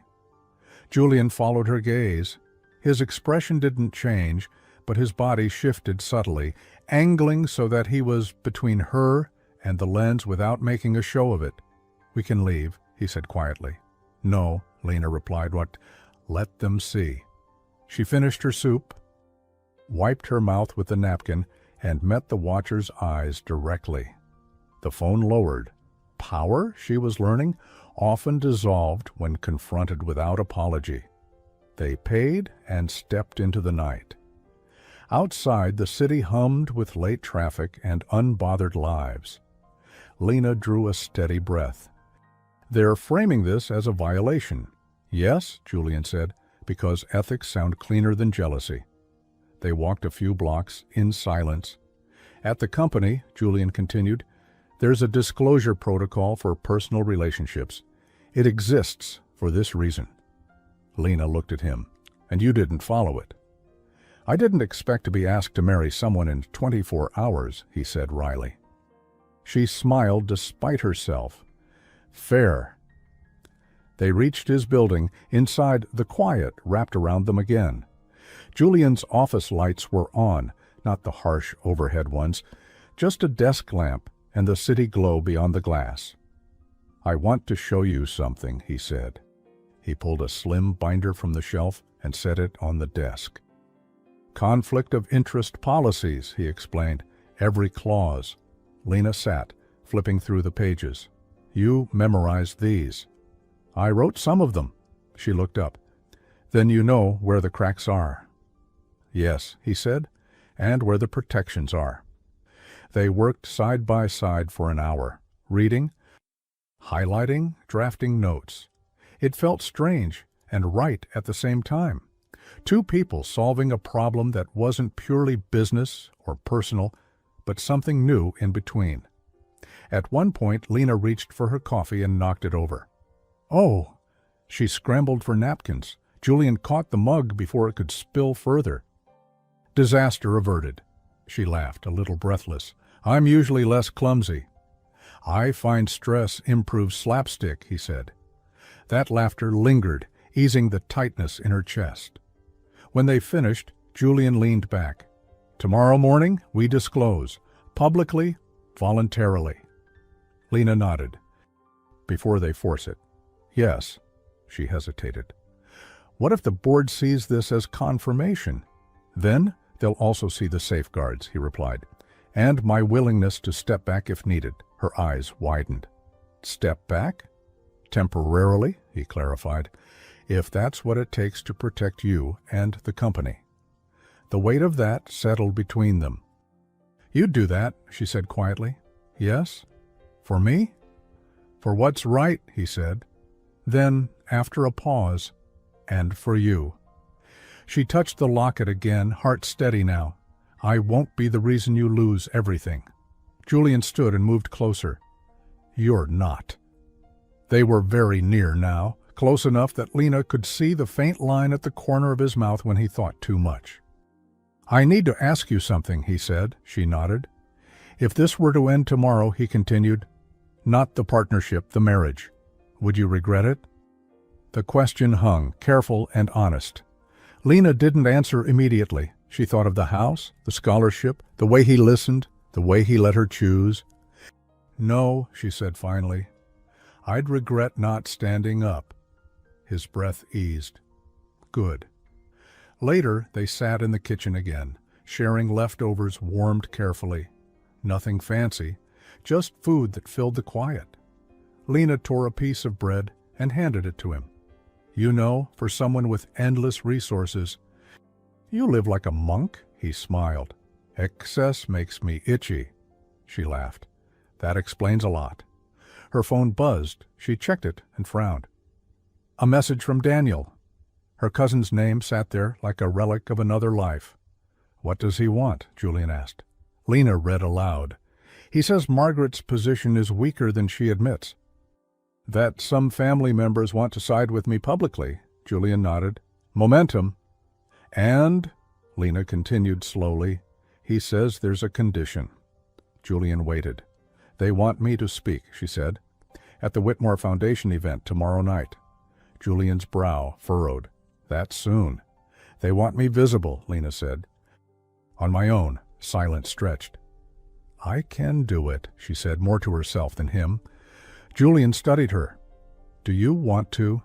Julian followed her gaze. His expression didn't change, but his body shifted subtly, angling so that he was between her and the lens without making a show of it. We can leave, he said quietly. No, Lena replied. What? Let them see. She finished her soup, wiped her mouth with the napkin, and met the watcher's eyes directly. The phone lowered. Power, she was learning, often dissolved when confronted without apology. They paid and stepped into the night. Outside, the city hummed with late traffic and unbothered lives. Lena drew a steady breath. They're framing this as a violation. Yes, Julian said, because ethics sound cleaner than jealousy. They walked a few blocks in silence. At the company, Julian continued, there's a disclosure protocol for personal relationships. It exists for this reason. Lena looked at him. And you didn't follow it. I didn't expect to be asked to marry someone in 24 hours, he said wryly. She smiled despite herself. Fair. They reached his building. Inside, the quiet wrapped around them again. Julian's office lights were on, not the harsh overhead ones, just a desk lamp and the city glow beyond the glass. I want to show you something, he said. He pulled a slim binder from the shelf and set it on the desk. Conflict of interest policies, he explained, every clause. Lena sat, flipping through the pages. You memorized these. I wrote some of them. She looked up. Then you know where the cracks are. Yes, he said, and where the protections are. They worked side by side for an hour, reading, highlighting, drafting notes. It felt strange and right at the same time. Two people solving a problem that wasn't purely business or personal, but something new in between. At one point, Lena reached for her coffee and knocked it over. Oh! She scrambled for napkins. Julian caught the mug before it could spill further. Disaster averted. She laughed, a little breathless. I'm usually less clumsy. I find stress improves slapstick, he said. That laughter lingered, easing the tightness in her chest. When they finished, Julian leaned back. Tomorrow morning, we disclose. Publicly, voluntarily. Lena nodded. Before they force it. Yes. She hesitated. What if the board sees this as confirmation? Then they'll also see the safeguards, he replied, and my willingness to step back if needed. Her eyes widened. Step back? Temporarily, he clarified, if that's what it takes to protect you and the company. The weight of that settled between them. You'd do that, she said quietly. Yes? For me? For what's right, he said. Then, after a pause, and for you. She touched the locket again, heart steady now. I won't be the reason you lose everything. Julian stood and moved closer. You're not. They were very near now, close enough that Lena could see the faint line at the corner of his mouth when he thought too much. I need to ask you something, he said. She nodded. If this were to end tomorrow, he continued, not the partnership, the marriage, would you regret it? The question hung, careful and honest. Lena didn't answer immediately. She thought of the house, the scholarship, the way he listened, the way he let her choose. No, she said finally. I'd regret not standing up. His breath eased. Good. Later, they sat in the kitchen again, sharing leftovers warmed carefully. Nothing fancy, just food that filled the quiet. Lena tore a piece of bread and handed it to him. You know, for someone with endless resources. You live like a monk, he smiled. Excess makes me itchy. She laughed. That explains a lot. Her phone buzzed. She checked it and frowned. A message from Daniel. Her cousin's name sat there like a relic of another life. What does he want? Julian asked. Lena read aloud. He says Margaret's position is weaker than she admits. That some family members want to side with me publicly, Julian nodded. Momentum. And, Lena continued slowly, he says there's a condition. Julian waited. They want me to speak, she said, at the Whitmore Foundation event tomorrow night. Julian's brow furrowed. That's soon. They want me visible, Lena said. On my own, silence stretched. I can do it, she said, more to herself than him. Julian studied her. Do you want to?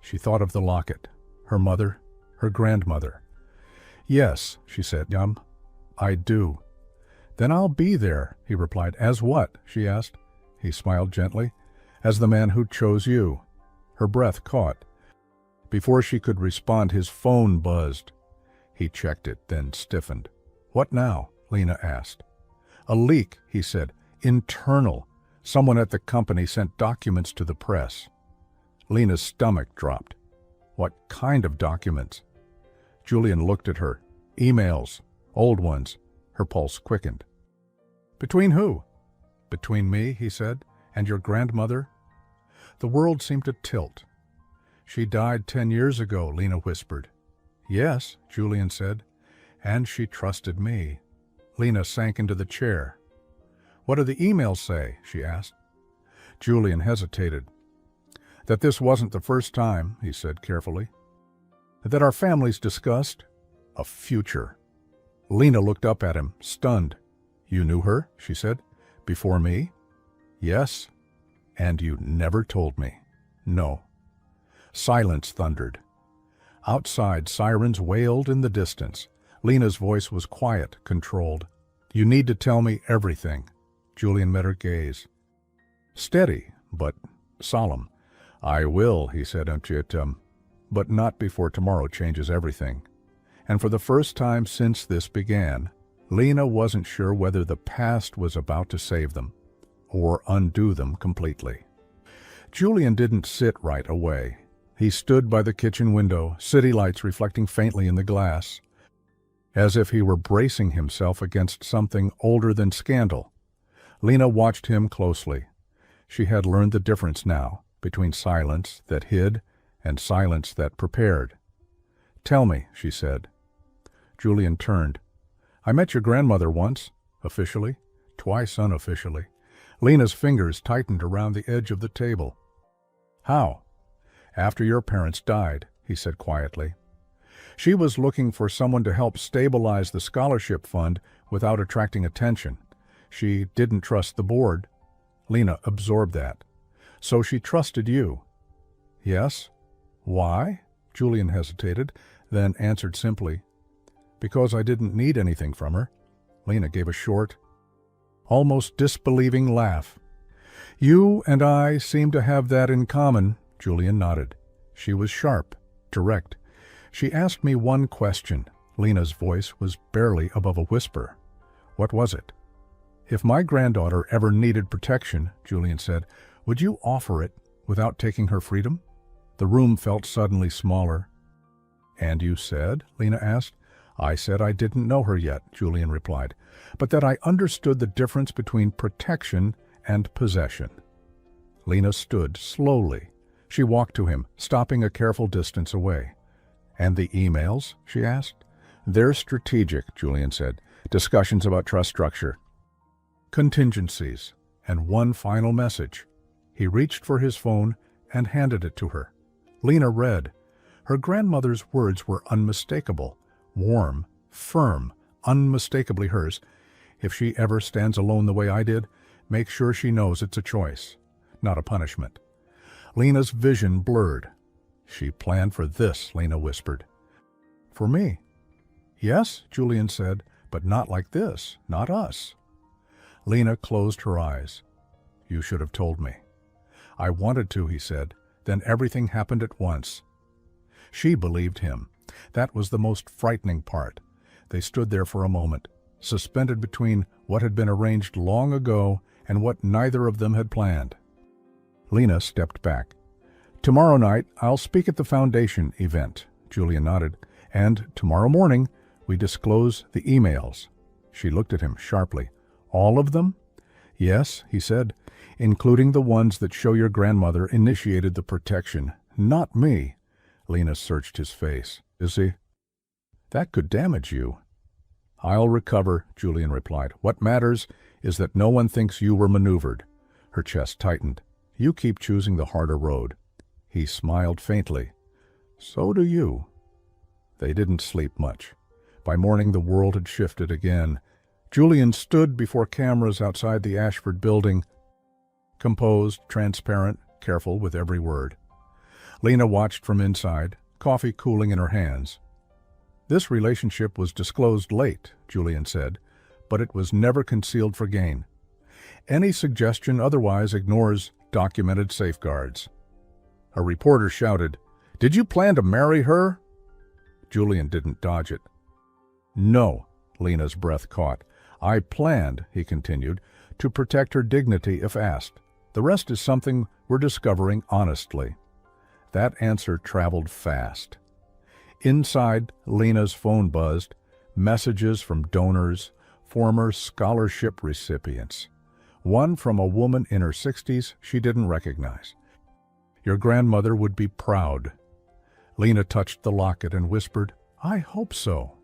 She thought of the locket. Her mother, her grandmother. Yes, she said, I do. Then I'll be there, he replied. As what? She asked. He smiled gently. As the man who chose you. Her breath caught. Before she could respond, his phone buzzed. He checked it, then stiffened. What now? Lena asked. A leak, he said. Internal. Someone at the company sent documents to the press. Lena's stomach dropped. What kind of documents? Julian looked at her. Emails. Old ones. Her pulse quickened. Between who? Between me, he said, and your grandmother. The world seemed to tilt. She died 10 years ago, Lena whispered. Yes, Julian said, and she trusted me. Lena sank into the chair. What do the emails say? She asked. Julian hesitated. That this wasn't the first time, he said carefully. That our families discussed a future. Lena looked up at him, stunned. You knew her, she said, before me? Yes. And you never told me. No. Silence thundered. Outside, sirens wailed in the distance. Lena's voice was quiet, controlled. You need to tell me everything. Julian met her gaze. Steady, but solemn. I will, he said, But not before tomorrow changes everything. And for the first time since this began, Lena wasn't sure whether the past was about to save them or undo them completely. Julian didn't sit right away. He stood by the kitchen window, city lights reflecting faintly in the glass, as if he were bracing himself against something older than scandal. Lena watched him closely. She had learned the difference now between silence that hid and silence that prepared. "Tell me," she said. Julian turned. "I met your grandmother once, officially, twice unofficially." Lena's fingers tightened around the edge of the table. "How?" "After your parents died," he said quietly. She was looking for someone to help stabilize the scholarship fund without attracting attention. She didn't trust the board. Lena absorbed that. "So she trusted you." "Yes." "Why?" Julian hesitated, then answered simply, "Because I didn't need anything from her." Lena gave a short, almost disbelieving laugh. "You and I seem to have that in common." Julian nodded. She was sharp, direct. "She asked me one question." Lena's voice was barely above a whisper. "What was it?" "If my granddaughter ever needed protection," Julian said, "would you offer it without taking her freedom?" The room felt suddenly smaller. "And you said?" Lena asked. "I said I didn't know her yet," Julian replied, "but that I understood the difference between protection and possession." Lena stood slowly. She walked to him, stopping a careful distance away. "And the emails?" she asked. "They're strategic," Julian said. "Discussions about trust structure, contingencies, and one final message." He reached for his phone and handed it to her. Lena read. Her grandmother's words were unmistakable, warm, firm, unmistakably hers. "If she ever stands alone the way I did, make sure she knows it's a choice, not a punishment." Lena's vision blurred. "She planned for this," Lena whispered. "For me?" "Yes," Julian said, "but not like this, not us." Lena closed her eyes. "You should have told me." "I wanted to," he said. Then everything happened at once. She believed him. That was the most frightening part. They stood there for a moment, suspended between what had been arranged long ago and what neither of them had planned. Lena stepped back. "Tomorrow night I'll speak at the foundation event," Julian nodded, "and tomorrow morning we disclose the emails." She looked at him sharply. "All of them?" "Yes," he said, "including the ones that show your grandmother initiated the protection. Not me." Lena searched his face. "Is he?" "That could damage you." "I'll recover," Julian replied. "What matters is that no one thinks you were maneuvered." Her chest tightened. "You keep choosing the harder road." He smiled faintly. "So do you." They didn't sleep much. By morning the world had shifted again. Julian stood before cameras outside the Ashford building, composed, transparent, careful with every word. Lena watched from inside, coffee cooling in her hands. "This relationship was disclosed late," Julian said, "but it was never concealed for gain. Any suggestion otherwise ignores documented safeguards." A reporter shouted, "Did you plan to marry her?" Julian didn't dodge it. "No," Lena's breath caught. "I planned," he continued, "to protect her dignity if asked. The rest is something we're discovering honestly." That answer traveled fast. Inside, Lena's phone buzzed, messages from donors, former scholarship recipients. One from a woman in her 60s she didn't recognize. "Your grandmother would be proud." Lena touched the locket and whispered, "I hope so."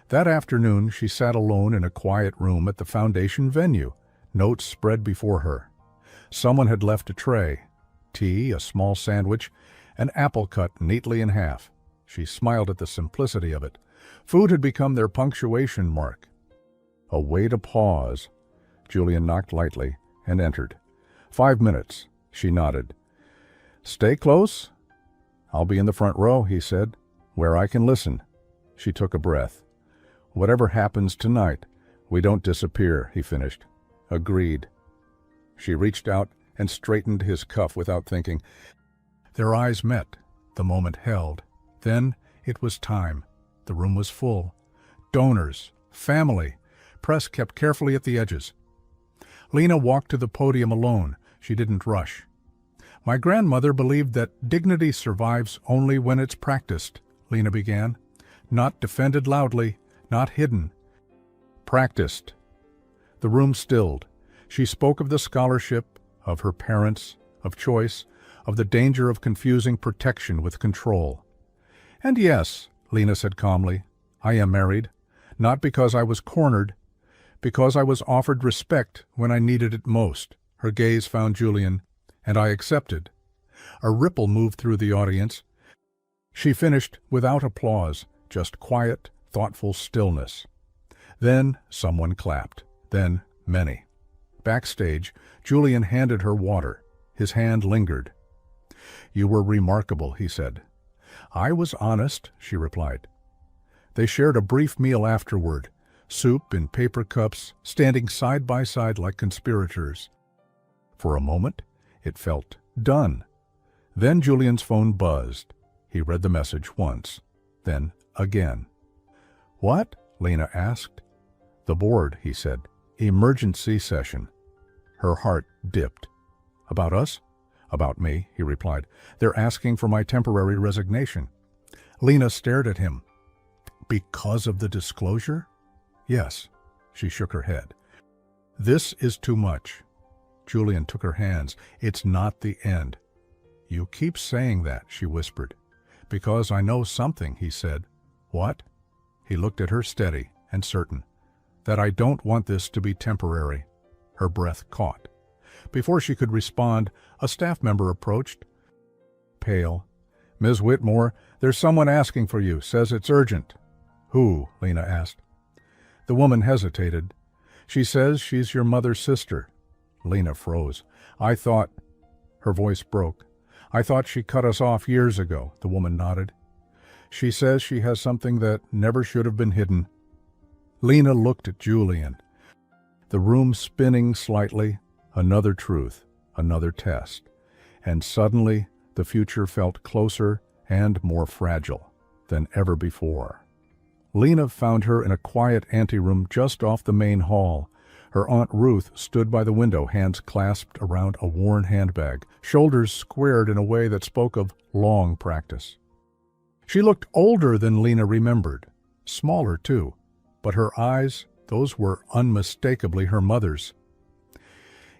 That afternoon she sat alone in a quiet room at the foundation venue, notes spread before her. Someone had left a tray, tea, a small sandwich, an apple cut neatly in half. She smiled at the simplicity of it. Food had become their punctuation mark. A way to pause. Julian knocked lightly and entered. 5 minutes, she nodded. "Stay close?" "I'll be in the front row," he said, "where I can listen." She took a breath. "Whatever happens tonight, we don't disappear," he finished. "Agreed." She reached out and straightened his cuff without thinking. Their eyes met. The moment held. Then it was time. The room was full. Donors, family. Press kept carefully at the edges. Lena walked to the podium alone. She didn't rush. My grandmother believed that dignity survives only when it's practiced, Lena began. Not defended loudly, not hidden. Practiced. The room stilled. She spoke of the scholarship, of her parents, of choice, of the danger of confusing protection with control. And yes, Lena said calmly, I am married, not because I was cornered, because I was offered respect when I needed it most. Her gaze found Julian, and I accepted. A ripple moved through the audience. She finished without applause, just quiet, thoughtful stillness. Then someone clapped, then many. Backstage, Julian handed her water. His hand lingered. You were remarkable, he said. I was honest, she replied. They shared a brief meal afterward, soup in paper cups, standing side by side like conspirators. For a moment, it felt done. Then Julian's phone buzzed. He read the message once, then again. What? Lena asked. The board, he said. Emergency session. Her heart dipped. About us? About me, he replied. They're asking for my temporary resignation. Lena stared at him. Because of the disclosure? Yes, she shook her head. This is too much. Julian took her hands. It's not the end. You keep saying that, she whispered. Because I know something, he said. What? He looked at her steady and certain. That I don't want this to be temporary. Her breath caught. Before she could respond, a staff member approached. Pale. Ms. Whitmore, there's someone asking for you, says it's urgent. Who? Lena asked. The woman hesitated. She says she's your mother's sister. Lena froze. I thought... Her voice broke. I thought she cut us off years ago, the woman nodded. She says she has something that never should have been hidden. Lena looked at Julian. The room spinning slightly, another truth, another test. And suddenly the future felt closer and more fragile than ever before. Lena found her in a quiet anteroom just off the main hall. Her Aunt Ruth stood by the window, hands clasped around a worn handbag, shoulders squared in a way that spoke of long practice. She looked older than Lena remembered, smaller too, but her eyes, those were unmistakably her mother's.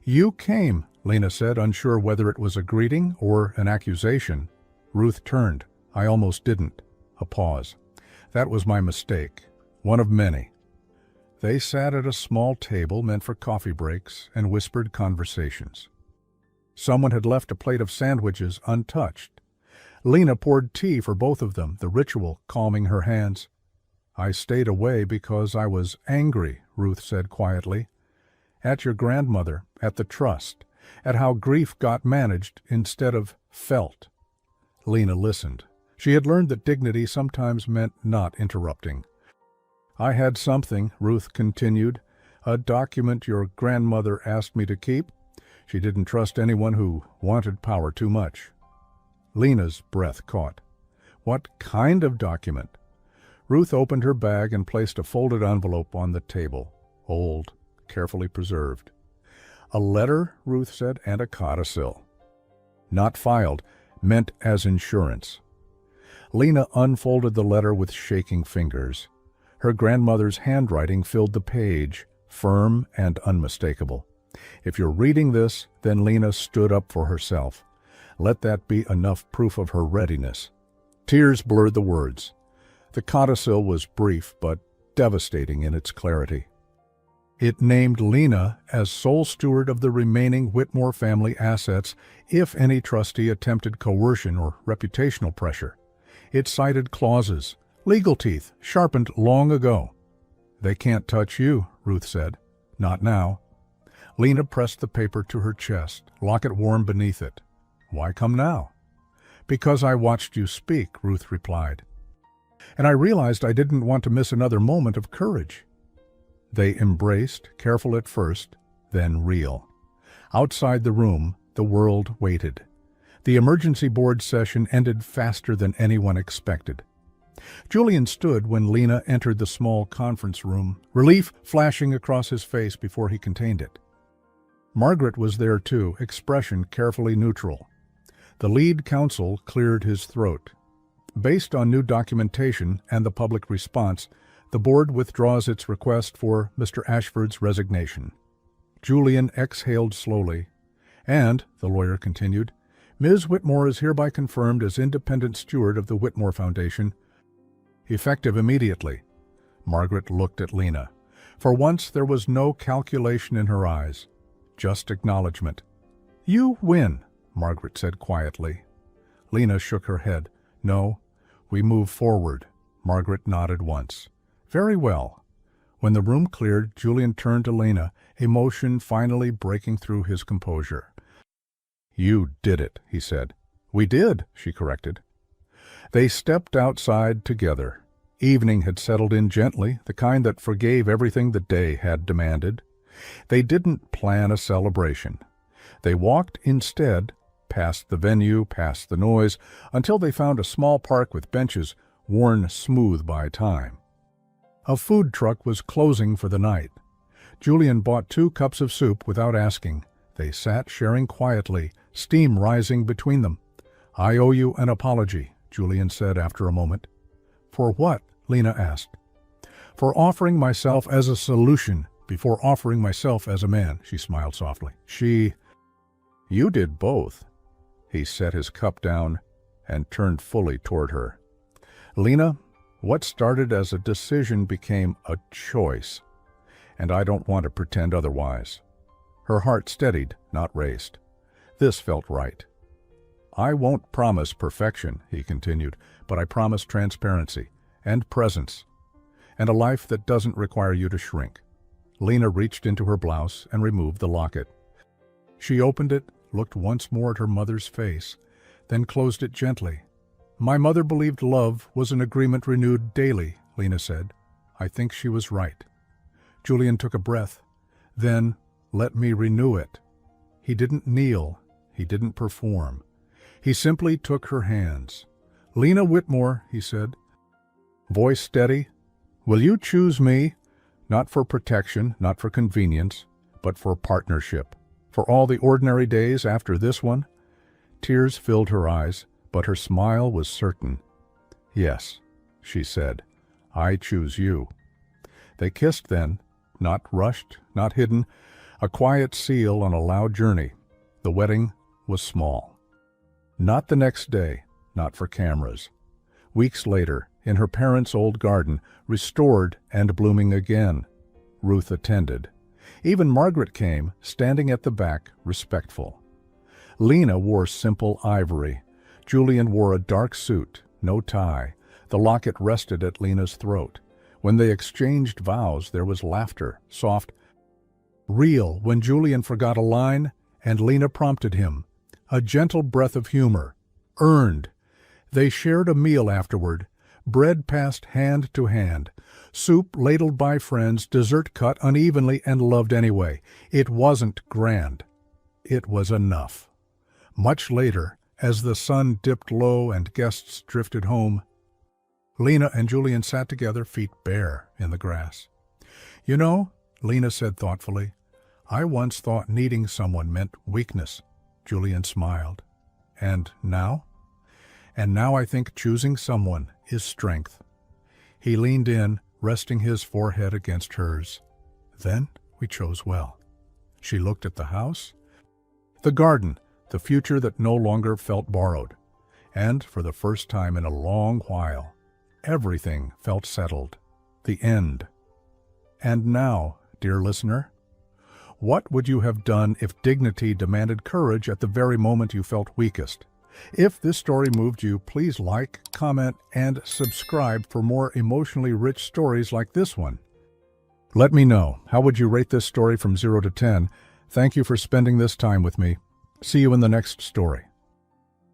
You came, Lena said, unsure whether it was a greeting or an accusation. Ruth turned. I almost didn't. A pause. That was my mistake, one of many. They sat at a small table meant for coffee breaks and whispered conversations. Someone had left a plate of sandwiches untouched. Lena poured tea for both of them, the ritual calming her hands. I stayed away because I was angry, Ruth said quietly. At your grandmother, at the trust, at how grief got managed instead of felt. Lena listened. She had learned that dignity sometimes meant not interrupting. I had something, Ruth continued, a document your grandmother asked me to keep. She didn't trust anyone who wanted power too much. Lena's breath caught. What kind of document? Ruth opened her bag and placed a folded envelope on the table, old, carefully preserved. A letter, Ruth said, and a codicil. Not filed, meant as insurance. Lena unfolded the letter with shaking fingers. Her grandmother's handwriting filled the page, firm and unmistakable. If you're reading this, then Lena stood up for herself. Let that be enough proof of her readiness. Tears blurred the words. The codicil was brief but devastating in its clarity. It named Lena as sole steward of the remaining Whitmore family assets if any trustee attempted coercion or reputational pressure. It cited clauses, legal teeth, sharpened long ago. They can't touch you, Ruth said. Not now. Lena pressed the paper to her chest, locket warm beneath it. Why come now? Because I watched you speak, Ruth replied. And I realized I didn't want to miss another moment of courage. They embraced, careful at first, then real. Outside the room, the world waited. The emergency board session ended faster than anyone expected. Julian stood when Lena entered the small conference room, relief flashing across his face before he contained it. Margaret was there too, expression carefully neutral. The lead counsel cleared his throat. Based on new documentation and the public response, the board withdraws its request for Mr. Ashford's resignation. Julian exhaled slowly. And, the lawyer continued, Ms. Whitmore is hereby confirmed as independent steward of the Whitmore Foundation, effective immediately. Margaret looked at Lena. For once there was no calculation in her eyes, just acknowledgement. You win, Margaret said quietly. Lena shook her head. No, we move forward. Margaret nodded once. Very well. When the room cleared, Julian turned to Lena, emotion finally breaking through his composure. You did it, he said. We did, she corrected. They stepped outside together. Evening had settled in gently, the kind that forgave everything the day had demanded. They didn't plan a celebration. They walked instead, past the venue, past the noise, until they found a small park with benches worn smooth by time. A food truck was closing for the night. Julian bought 2 cups of soup without asking. They sat sharing quietly, steam rising between them. I owe you an apology, Julian said after a moment. For what? Lena asked. For offering myself as a solution before offering myself as a man, she smiled softly. You did both. He set his cup down and turned fully toward her. Lena, what started as a decision became a choice, and I don't want to pretend otherwise. Her heart steadied, not raced. This felt right. I won't promise perfection, he continued, but I promise transparency and presence, and a life that doesn't require you to shrink. Lena reached into her blouse and removed the locket. She opened it, looked once more at her mother's face, then closed it gently. My mother believed love was an agreement renewed daily, Lena said. I think she was right. Julian took a breath. Then, let me renew it. He didn't kneel. He didn't perform. He simply took her hands. Lena Whitmore, he said, voice steady, will you choose me, not for protection, not for convenience, but for partnership, for all the ordinary days after this one? Tears filled her eyes, but her smile was certain. Yes, she said, I choose you. They kissed then, not rushed, not hidden, a quiet seal on a loud journey. The wedding was small. Not the next day, not for cameras. Weeks later, in her parents' old garden, restored and blooming again, Ruth attended. Even Margaret came, standing at the back, respectful. Lena wore simple ivory. Julian wore a dark suit, no tie. The locket rested at Lena's throat. When they exchanged vows, there was laughter, soft, real, when Julian forgot a line and Lena prompted him. A gentle breath of humor, earned. They shared a meal afterward, bread passed hand to hand, soup ladled by friends, dessert cut unevenly and loved anyway. It wasn't grand. It was enough. Much later, as the sun dipped low and guests drifted home, Lena and Julian sat together, feet bare, in the grass. You know, Lena said thoughtfully, I once thought needing someone meant weakness. Julian smiled. And now? And now I think choosing someone is strength. He leaned in, resting his forehead against hers. Then we chose well. She looked at the house, the garden, the future that no longer felt borrowed. And for the first time in a long while, everything felt settled. The end. And now, dear listener, what would you have done if dignity demanded courage at the very moment you felt weakest? If this story moved you, please like, comment, and subscribe for more emotionally rich stories like this one. Let me know, how would you rate this story from 0 to 10? Thank you for spending this time with me. See you in the next story.